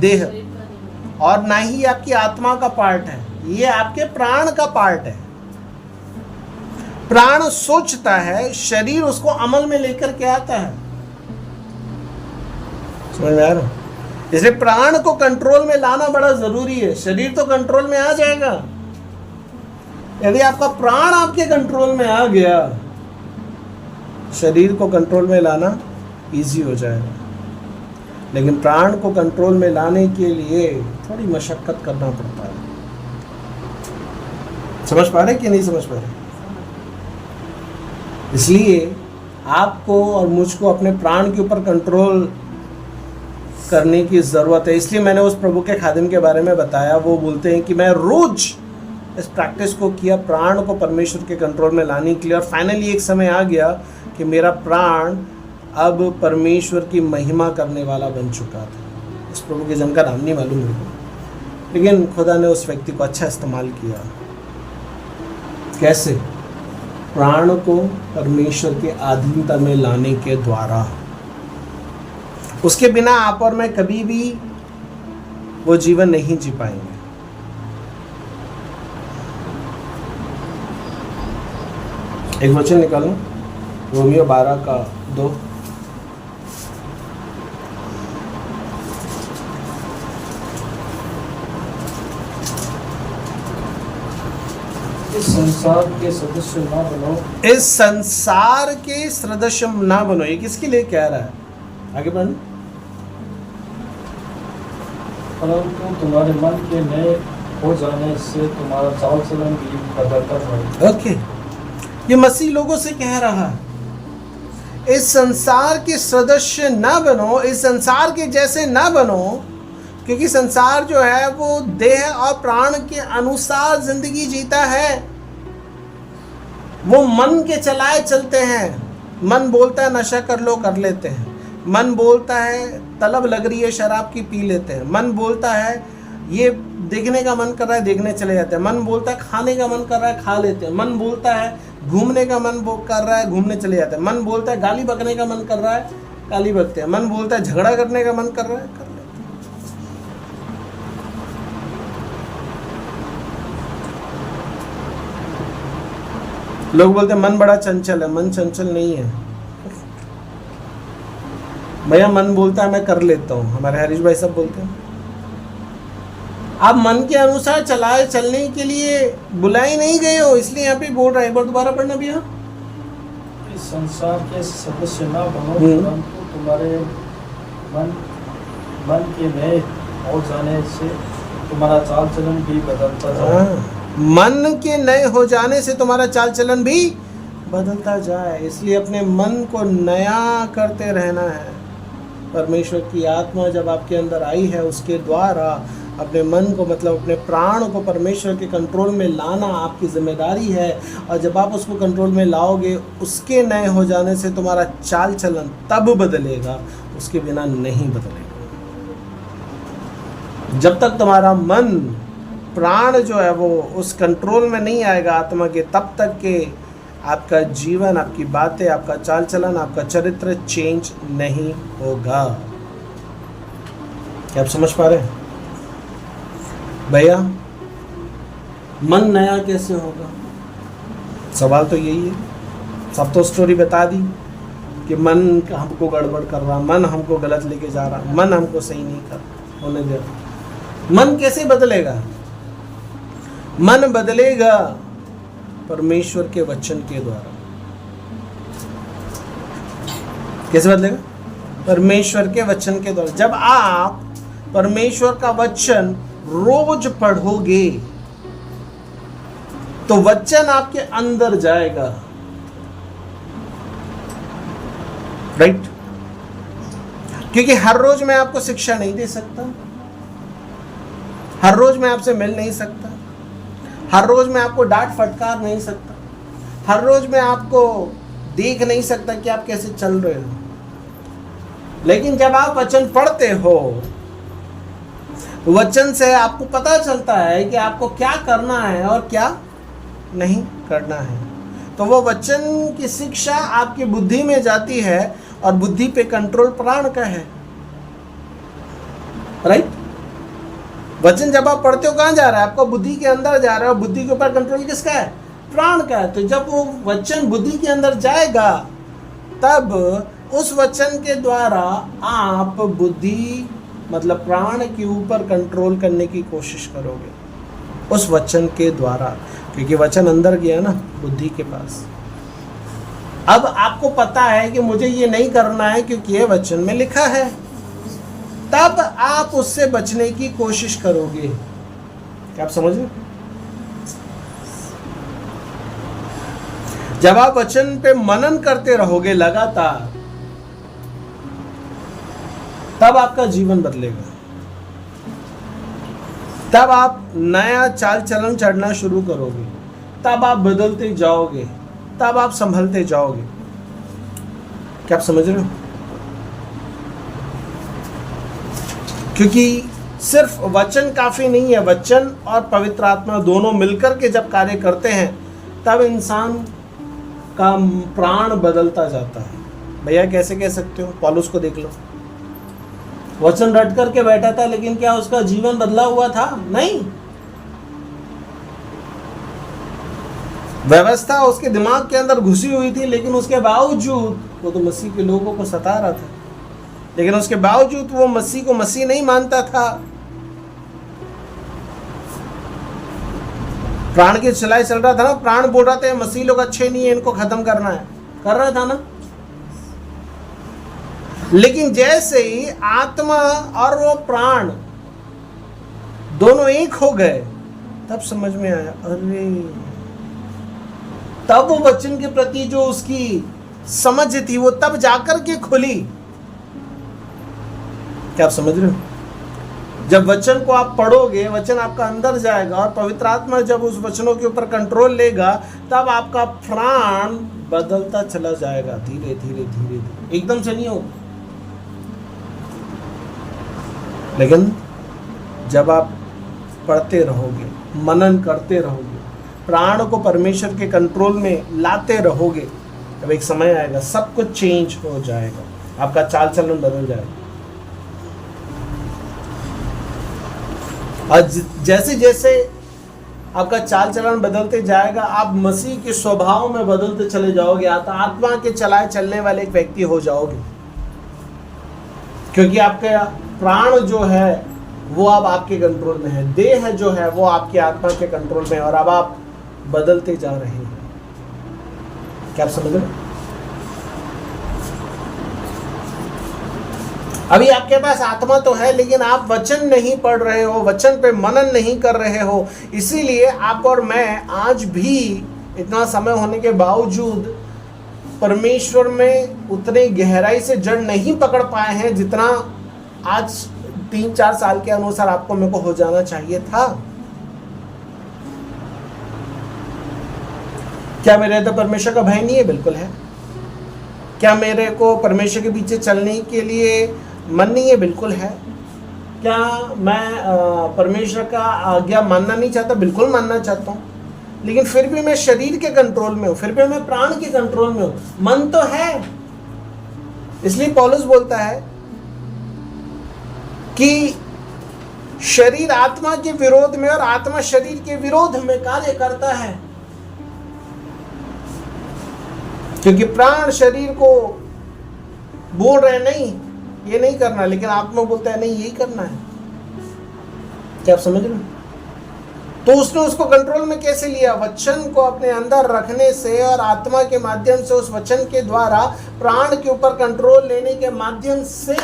A: देह, और ना ही आपकी आत्मा का पार्ट है, ये आपके प्राण का पार्ट है। प्राण सोचता है, शरीर उसको अमल में लेकर के आता है। समझ में आ रहा? इसलिए प्राण को कंट्रोल में लाना बड़ा जरूरी है। शरीर तो कंट्रोल में आ जाएगा। यदि आपका प्राण आपके कंट्रोल में आ गया, शरीर को कंट्रोल में लाना इजी हो जाएगा। लेकिन प्राण को कंट्रोल में लाने के लिए थोड़ी मशक्कत करना पड़ता है। समझ पा रहे कि नहीं समझ पा रहे? इसलिए आपको और मुझको अपने प्राण के ऊपर कंट्रोल करने की ज़रूरत है। इसलिए मैंने उस प्रभु के खादिम के बारे में बताया। वो बोलते हैं कि मैं रोज इस प्रैक्टिस को किया, प्राण को परमेश्वर के कंट्रोल में लाने के लिए, और फाइनली एक समय आ गया कि मेरा प्राण अब परमेश्वर की महिमा करने वाला बन चुका था। इस प्रभु के जन का नाम नहीं मालूम मेरे को, लेकिन खुदा ने उस व्यक्ति को अच्छा इस्तेमाल किया। कैसे? प्राण को परमेश्वर के अधीनता में लाने के द्वारा। उसके बिना आप और मैं कभी भी वो जीवन नहीं जी पाएंगे। एक वचन निकालो, रोमियो 12:2।
C: इस संसार के सदस्य ना बनो।
A: इस संसार के सदस्य ना बनो। ये किसके लिए कह रहा है? आगे बढ़ो।
C: परंतु तुम्हारे मन के नए हो जाने से तुम्हारा चाल चलन भी बदलता है।
A: ओके, ये मसीह लोगों से कह रहा है, इस संसार के सदस्य ना बनो, इस संसार के जैसे ना बनो, क्योंकि संसार जो है वो देह और प्राण के अनुसार जिंदगी जीता है। वो मन के चलाए चलते हैं। मन बोलता है नशा कर लो, कर लेते हैं। मन बोलता है तलब लग रही है, शराब की पी लेते हैं। मन बोलता है ये देखने का मन कर रहा है, देखने चले जाते हैं। मन बोलता है खाने का मन कर रहा है, खा लेते हैं। मन बोलता है घूमने का मन कर रहा है, घूमने चले जाते हैं। मन बोलता है गाली बकने का मन कर रहा है, गाली बकते हैं। मन बोलता है झगड़ा करने का मन कर रहा है, कर लेते हैं। लोग बोलते हैं मन बड़ा चंचल है। मन चंचल नहीं है भैया। मन बोलता है मैं कर लेता हूँ। हमारे हरीश भाई सब बोलते हैं आप मन के अनुसार चलाए चलने के लिए बुलाए नहीं गए हो, इसलिए यहाँ पे बोल रहा है। एक बार दोबारा पढ़ना भैया।
C: इस संसार के सदस्य ना बनो, परंतु तुम्हारे मन के नए हो जाने से तुम्हारा चाल चलन भी बदलता जाए।
A: मन के नए हो जाने से तुम्हारा चाल चलन भी बदलता जाए। इसलिए अपने मन को नया करते रहना है। परमेश्वर की आत्मा जब आपके अंदर आई है, उसके द्वारा अपने मन को, मतलब अपने प्राण को परमेश्वर के कंट्रोल में लाना आपकी जिम्मेदारी है। और जब आप उसको कंट्रोल में लाओगे, उसके नए हो जाने से तुम्हारा चाल चलन तब बदलेगा, उसके बिना नहीं बदलेगा। जब तक तुम्हारा मन, प्राण जो है वो उस कंट्रोल में नहीं आएगा आत्मा के, तब तक के आपका जीवन, आपकी बातें, आपका चाल चलन, आपका चरित्र चेंज नहीं होगा। क्या आप समझ पा रहे हैं भैया? मन नया कैसे होगा? सवाल तो यही है। सब तो स्टोरी बता दी कि मन हमको गड़बड़ कर रहा, मन हमको गलत लेके जा रहा, मन हमको सही नहीं कर होने दे रहा। मन कैसे बदलेगा? मन बदलेगा परमेश्वर के वचन के द्वारा। कैसे बदलेगा? परमेश्वर के वचन के द्वारा। जब आप परमेश्वर का वचन रोज पढ़ोगे तो वचन आपके अंदर जाएगा, राइट? क्योंकि हर रोज मैं आपको शिक्षा नहीं दे सकता, हर रोज मैं आपसे मिल नहीं सकता, हर रोज मैं आपको डांट फटकार नहीं सकता, हर रोज मैं आपको देख नहीं सकता कि आप कैसे चल रहे हो। लेकिन जब आप वचन पढ़ते हो, वचन से आपको पता चलता है कि आपको क्या करना है और क्या नहीं करना है। तो वो वचन की शिक्षा आपकी बुद्धि में जाती है और बुद्धि पे कंट्रोल प्राण का है, राइट? वचन जब आप पढ़ते हो कहाँ जा रहा है? आपको बुद्धि के अंदर जा रहा है, और बुद्धि के ऊपर कंट्रोल किसका है? प्राण का है। तो जब वो वचन बुद्धि के अंदर जाएगा तब उस वचन के द्वारा आप बुद्धि मतलब प्राण के ऊपर कंट्रोल करने की कोशिश करोगे उस वचन के द्वारा, क्योंकि वचन अंदर गया ना बुद्धि के पास। अब आपको पता है कि मुझे ये नहीं करना है क्योंकि ये वचन में लिखा है, तब आप उससे बचने की कोशिश करोगे। क्या आप समझ रहे? जब आप वचन पे मनन करते रहोगे लगातार, तब आपका जीवन बदलेगा, तब आप नया चाल चलन चढ़ना शुरू करोगे, तब आप बदलते जाओगे, तब आप संभलते जाओगे। क्या आप समझ रहे हो? क्योंकि सिर्फ वचन काफी नहीं है, वचन और पवित्र आत्मा दोनों मिलकर के जब कार्य करते हैं तब इंसान का प्राण बदलता जाता है। भैया कैसे कह सकते हो? पौलुस को देख लो, वचन रट करके बैठा था लेकिन क्या उसका जीवन बदला हुआ था? नहीं। व्यवस्था उसके दिमाग के अंदर घुसी हुई थी, लेकिन उसके बावजूद वो तो मसीह के लोगों को सता रहा था, लेकिन उसके बावजूद वो मसीह को मसीह नहीं मानता था। प्राण के चलाए चल रहा था ना, प्राण बोल रहा था मसीह लोग अच्छे नहीं है, इनको खत्म करना है, कर रहा था ना। लेकिन जैसे ही आत्मा और वो प्राण दोनों एक हो गए तब समझ में आया, अरे तब वो वचन के प्रति जो उसकी समझ थी वो तब जाकर के खुली। क्या आप समझ रहे हो? जब वचन को आप पढ़ोगे, वचन आपका अंदर जाएगा और पवित्र आत्मा जब उस वचनों के ऊपर कंट्रोल लेगा, तब आपका प्राण बदलता चला जाएगा धीरे धीरे धीरे धीरे, एकदम से नहीं होगा। लेकिन जब आप पढ़ते रहोगे, मनन करते रहोगे, प्राण को परमेश्वर के कंट्रोल में लाते रहोगे, तब एक समय आएगा सब कुछ चेंज हो जाएगा, आपका चाल चलन बदल जाएगा। और जैसे जैसे आपका चाल चलन बदलते जाएगा, आप मसीह के स्वभाव में बदलते चले जाओगे, आत्मा के चलाए चलने वाले एक व्यक्ति हो जाओगे, क्योंकि आपका प्राण जो है वो अब आपके कंट्रोल में है, देह जो है वो आपकी आत्मा के कंट्रोल में है, और अब आप बदलते जा रहे हैं। क्या आप समझ रहे? अभी आपके पास आत्मा तो है, लेकिन आप वचन नहीं पढ़ रहे हो, वचन पे मनन नहीं कर रहे हो, इसीलिए आप और मैं आज भी इतना समय होने के बावजूद परमेश्वर में उतनी गहराई से जड़ नहीं पकड़ पाए हैं जितना आज 3-4 साल के अनुसार आपको मेरे को हो जाना चाहिए था। क्या मेरे अंदर परमेश्वर का भय नहीं है? बिल्कुल है। क्या मेरे को परमेश्वर के पीछे चलने के लिए मन नहीं है? बिल्कुल है। क्या मैं परमेश्वर का आज्ञा मानना नहीं चाहता? बिल्कुल मानना चाहता हूँ, लेकिन फिर भी मैं शरीर के कंट्रोल में हूँ, फिर भी मैं प्राण के कंट्रोल में हूँ। मन तो है, इसलिए पौलुस बोलता है कि शरीर आत्मा के विरोध में और आत्मा शरीर के विरोध में कार्य करता है, क्योंकि प्राण शरीर को बोल रहे नहीं ये नहीं करना, लेकिन आत्मा बोलता है नहीं यही करना है। क्या आप समझ रहे हो? तो उसने उसको कंट्रोल में कैसे लिया? वचन को अपने अंदर रखने से और आत्मा के माध्यम से, उस वचन के द्वारा प्राण के ऊपर कंट्रोल लेने के माध्यम से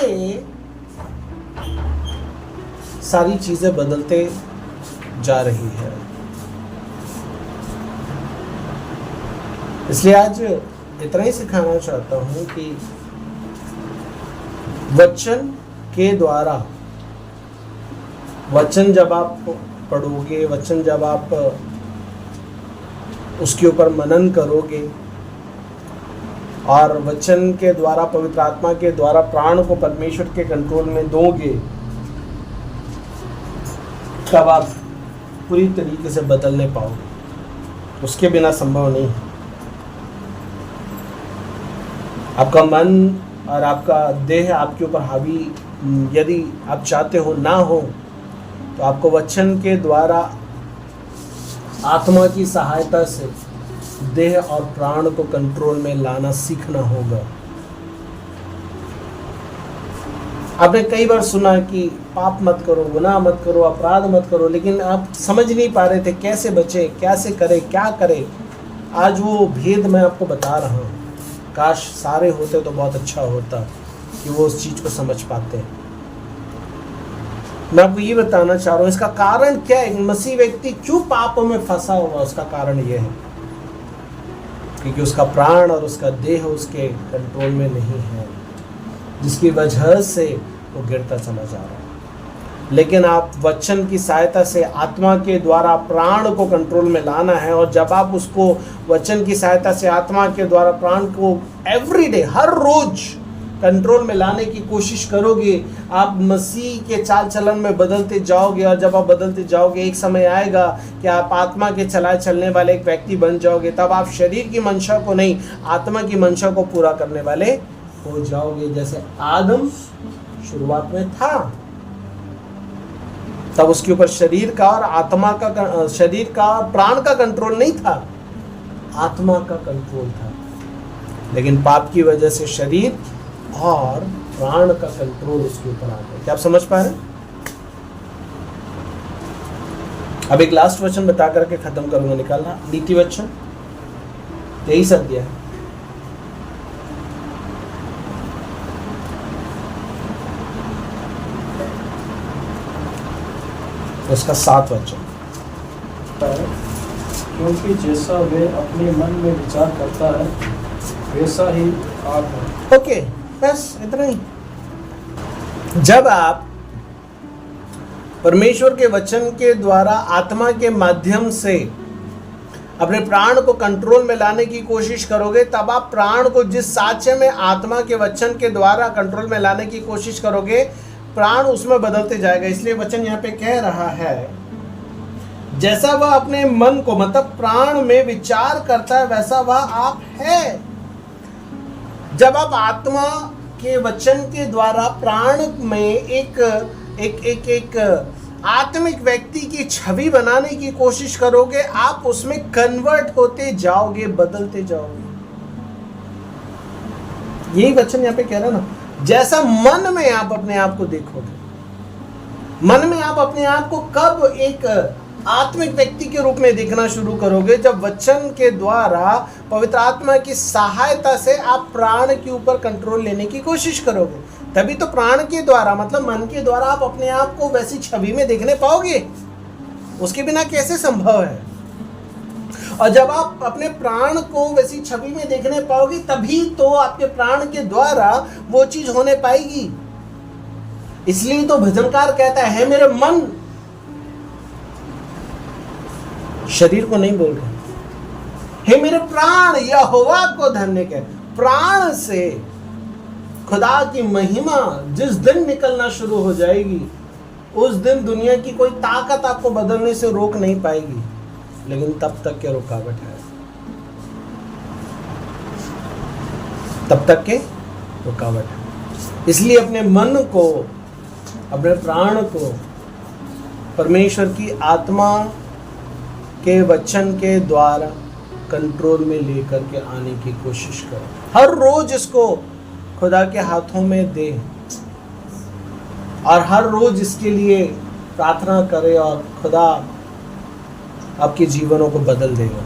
A: सारी चीजें बदलते जा रही है। इसलिए आज इतना ही सिखाना चाहता हूं कि वचन के द्वारा, वचन जब आप पढ़ोगे, वचन जब आप उसके ऊपर मनन करोगे और वचन के द्वारा, पवित्र आत्मा के द्वारा प्राण को परमेश्वर के कंट्रोल में दोगे, तब आप पूरी तरीके से बदलने पाओगे। उसके बिना संभव नहीं है। आपका मन और आपका देह आपके ऊपर हावी यदि आप चाहते हो ना हो, तो आपको वचन के द्वारा आत्मा की सहायता से देह और प्राण को कंट्रोल में लाना सीखना होगा। आपने कई बार सुना कि पाप मत करो, गुनाह मत करो, अपराध मत करो, लेकिन आप समझ नहीं पा रहे थे कैसे बचे, कैसे करें, क्या करें। आज वो भेद मैं आपको बता रहा हूँ। काश सारे होते तो बहुत अच्छा होता कि वो उस चीज़ को समझ पाते। मैं आपको ये बताना चाह रहा हूँ इसका कारण क्या है, मसीह व्यक्ति क्यों पापों में फंसा हुआ। उसका कारण ये है क्योंकि उसका प्राण और उसका देह उसके कंट्रोल में नहीं है, जिसकी वजह से वो गिरता चला जा रहा है। लेकिन आप वचन की सहायता से आत्मा के द्वारा प्राण को कंट्रोल में लाना है, और जब आप उसको वचन की सहायता से आत्मा के द्वारा प्राण को एवरीडे, हर रोज कंट्रोल में लाने की कोशिश करोगे, आप मसीह के चाल चलन में बदलते जाओगे। और जब आप बदलते जाओगे, एक समय आएगा कि आप आत्मा के चलाए चलने वाले एक व्यक्ति बन जाओगे। तब आप शरीर की मंशा को नहीं, आत्मा की मंशा को पूरा करने वाले हो जाओगे, जैसे आदम शुरुआत में था। तब उसके ऊपर शरीर का और आत्मा का, शरीर का प्राण का कंट्रोल नहीं था, आत्मा का कंट्रोल था। लेकिन पाप की वजह से शरीर और प्राण का कंट्रोल उसके ऊपर आ गया। क्या आप समझ पा रहे हैं? अब एक लास्ट वचन बता करके खत्म करूंगा, निकालना नीति वचन 23 अध्याय है। उसका 7 वचन,
C: क्योंकि जैसा वे अपने मन में विचार करता है वैसा ही आप है।
A: ओके, बस इतना ही। जब आप परमेश्वर के वचन के द्वारा आत्मा के माध्यम से अपने प्राण को कंट्रोल में लाने की कोशिश करोगे, तब आप प्राण को जिस साँचे में आत्मा के वचन के द्वारा कंट्रोल में लाने की कोशिश करोगे, प्राण उसमें बदलते जाएगा। इसलिए वचन यहाँ पे कह रहा है, जैसा वह अपने मन को, मतलब प्राण में विचार करता है, वैसा वह आप है। जब आप आत्मा के वचन के द्वारा प्राण में एक आत्मिक व्यक्ति की छवि बनाने की कोशिश करोगे, आप उसमें कन्वर्ट होते जाओगे, बदलते जाओगे। यही वचन यहाँ पे कह रहा है ना, जैसा मन में आप अपने आप को देखोगे। मन में आप अपने आप को कब एक आत्मिक व्यक्ति के रूप में देखना शुरू करोगे? जब वचन के द्वारा पवित्र आत्मा की सहायता से आप प्राण के ऊपर कंट्रोल लेने की कोशिश करोगे। तभी तो प्राण के द्वारा, मतलब मन के द्वारा, आप अपने आप को वैसी छवि में देखने पाओगे। उसके बिना कैसे संभव है? और जब आप अपने प्राण को वैसी छवि में देखने पाओगे, तभी तो आपके प्राण के द्वारा वो चीज होने पाएगी। इसलिए तो भजनकार कहता है, मेरे मन, शरीर को नहीं बोल रहे, हे मेरे प्राण यहोवा को धन्य कह। प्राण से खुदा की महिमा जिस दिन निकलना शुरू हो जाएगी, उस दिन दुनिया की कोई ताकत आपको बदलने से रोक नहीं पाएगी। लेकिन तब तक क्या रुकावट है? तब तक के रुकावट है। इसलिए अपने मन को, अपने प्राण को परमेश्वर की आत्मा के वचन के द्वारा कंट्रोल में लेकर के आने की कोशिश करो। हर रोज इसको खुदा के हाथों में दे, और हर रोज इसके लिए प्रार्थना करे, और खुदा आपके जीवनों को बदल देगा,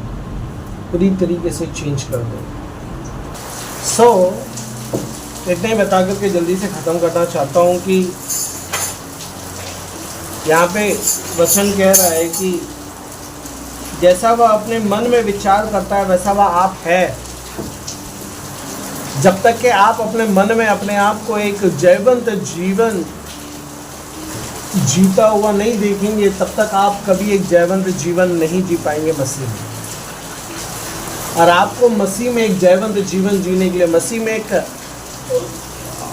A: पूरी तरीके से चेंज कर देगा। इतने ही बता करके जल्दी से ख़त्म करना चाहता हूँ कि यहाँ पे वचन कह रहा है कि जैसा वह अपने मन में विचार करता है, वैसा वह आप है। जब तक कि आप अपने मन में अपने आप को एक जयवंत जीवन जीता हुआ नहीं देखेंगे, तब तक आप कभी एक जयवंत जीवन नहीं जी पाएंगे मसीह में। और आपको मसीह में एक जयवंत जीवन जीने के लिए, मसीह में एक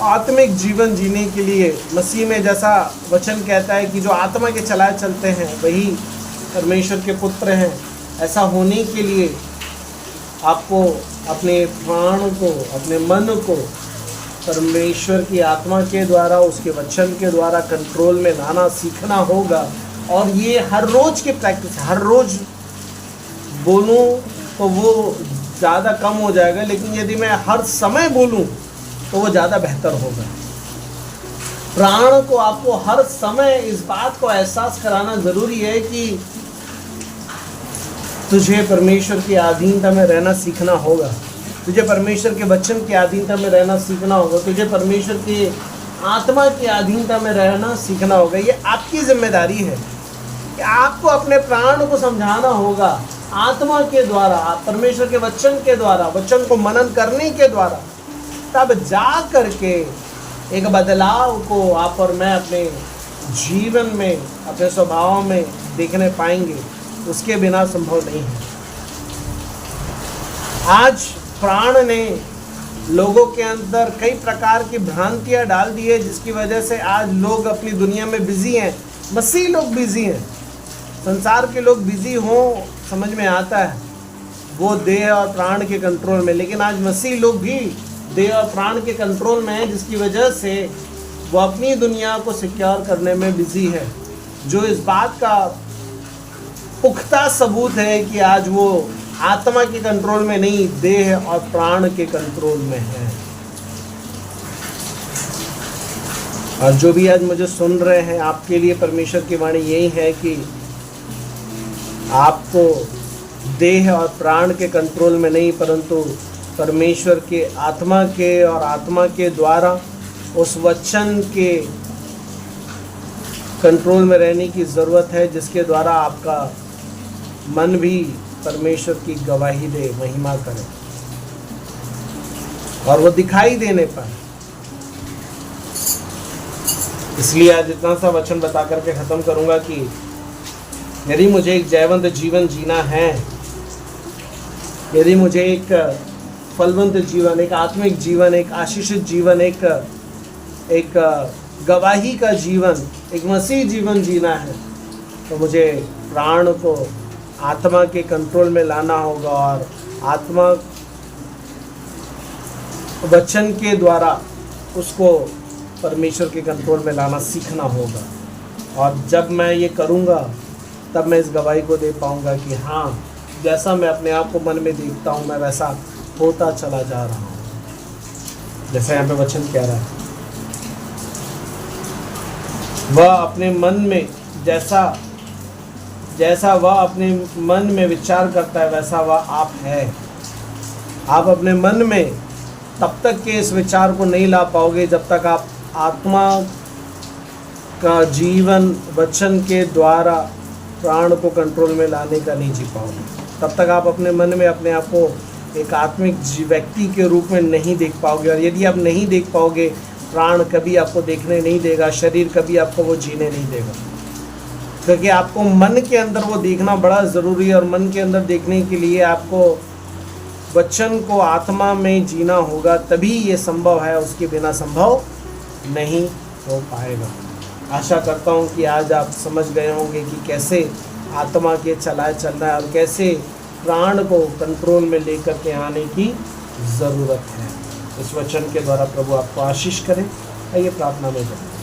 A: आत्मिक जीवन जीने के लिए, मसीह में जैसा वचन कहता है कि जो आत्मा के चलाए चलते हैं वही परमेश्वर के पुत्र हैं, ऐसा होने के लिए आपको अपने प्राण को, अपने मन को परमेश्वर की आत्मा के द्वारा, उसके वचन के द्वारा कंट्रोल में लाना सीखना होगा। और ये हर रोज की प्रैक्टिस है। हर रोज बोलूं तो वो ज़्यादा कम हो जाएगा, लेकिन यदि मैं हर समय बोलूं तो वो ज़्यादा बेहतर होगा। प्राण को आपको हर समय इस बात को एहसास कराना ज़रूरी है कि तुझे परमेश्वर की अधीनता में रहना सीखना होगा, तुझे परमेश्वर के वचन की अधीनता में रहना सीखना होगा, तुझे परमेश्वर की आत्मा की अधीनता में रहना सीखना होगा। ये आपकी जिम्मेदारी है कि आपको अपने प्राण को समझाना होगा आत्मा के द्वारा, परमेश्वर के वचन के द्वारा, वचन को मनन करने के द्वारा। तब जा करके एक बदलाव को आप और मैं अपने जीवन में, अपने स्वभाव में देखने पाएंगे। उसके बिना संभव नहीं है। आज प्राण ने लोगों के अंदर कई प्रकार की भ्रांतियां डाल दी है, जिसकी वजह से आज लोग अपनी दुनिया में बिजी हैं। मसीह लोग बिजी हैं, संसार के लोग बिजी हों समझ में आता है, वो देह और प्राण के कंट्रोल में, लेकिन आज मसीह लोग भी देह और प्राण के कंट्रोल में हैं, जिसकी वजह से वो अपनी दुनिया को सिक्योर करने में बिजी है, जो इस बात का पुख्ता सबूत है कि आज वो आत्मा के कंट्रोल में नहीं, देह और प्राण के कंट्रोल में है। और जो भी आज मुझे सुन रहे हैं, आपके लिए परमेश्वर की वाणी यही है कि आपको देह और प्राण के कंट्रोल में नहीं, परंतु परमेश्वर के आत्मा के और आत्मा के द्वारा उस वचन के कंट्रोल में रहने की ज़रूरत है, जिसके द्वारा आपका मन भी परमेश्वर की गवाही दे, महिमा करे। और वो दिखाई देने पर, इसलिए आज इतना सा वचन बता करके ख़त्म करूँगा कि यदि मुझे एक जयवंत जीवन जीना है, यदि मुझे एक फलवंत जीवन, एक आत्मिक जीवन, एक आशीषित जीवन, एक गवाही का जीवन, एक मसीह जीवन जीना है, तो मुझे प्राण को आत्मा के कंट्रोल में लाना होगा और आत्मा वचन के द्वारा उसको परमेश्वर के कंट्रोल में लाना सीखना होगा। और जब मैं ये करूँगा तब मैं इस गवाही को दे पाऊँगा कि हाँ, जैसा मैं अपने आप को मन में देखता हूँ, मैं वैसा होता चला जा रहा हूँ। जैसा यहाँ पे वचन कह रहा है, वह अपने मन में जैसा वह अपने मन में विचार करता है, वैसा वह आप है। आप अपने मन में तब तक के इस विचार को नहीं ला पाओगे जब तक आप आत्मा का जीवन वचन के द्वारा प्राण को कंट्रोल में लाने का नहीं जी पाओगे। तब तक आप अपने मन में अपने आप को एक आत्मिक व्यक्ति के रूप में नहीं देख पाओगे। और यदि आप नहीं देख पाओगे, प्राण कभी आपको देखने नहीं देगा, शरीर कभी आपको वो जीने नहीं देगा, क्योंकि आपको मन के अंदर वो देखना बड़ा ज़रूरी है। और मन के अंदर देखने के लिए आपको वचन को आत्मा में जीना होगा, तभी ये संभव है, उसके बिना संभव नहीं हो पाएगा। आशा करता हूँ कि आज आप समझ गए होंगे कि कैसे आत्मा के चलाए चलना है और कैसे प्राण को कंट्रोल में लेकर के आने की ज़रूरत है। इस वचन के द्वारा प्रभु आपको आशीष करें। आइए प्रार्थना में जाएं।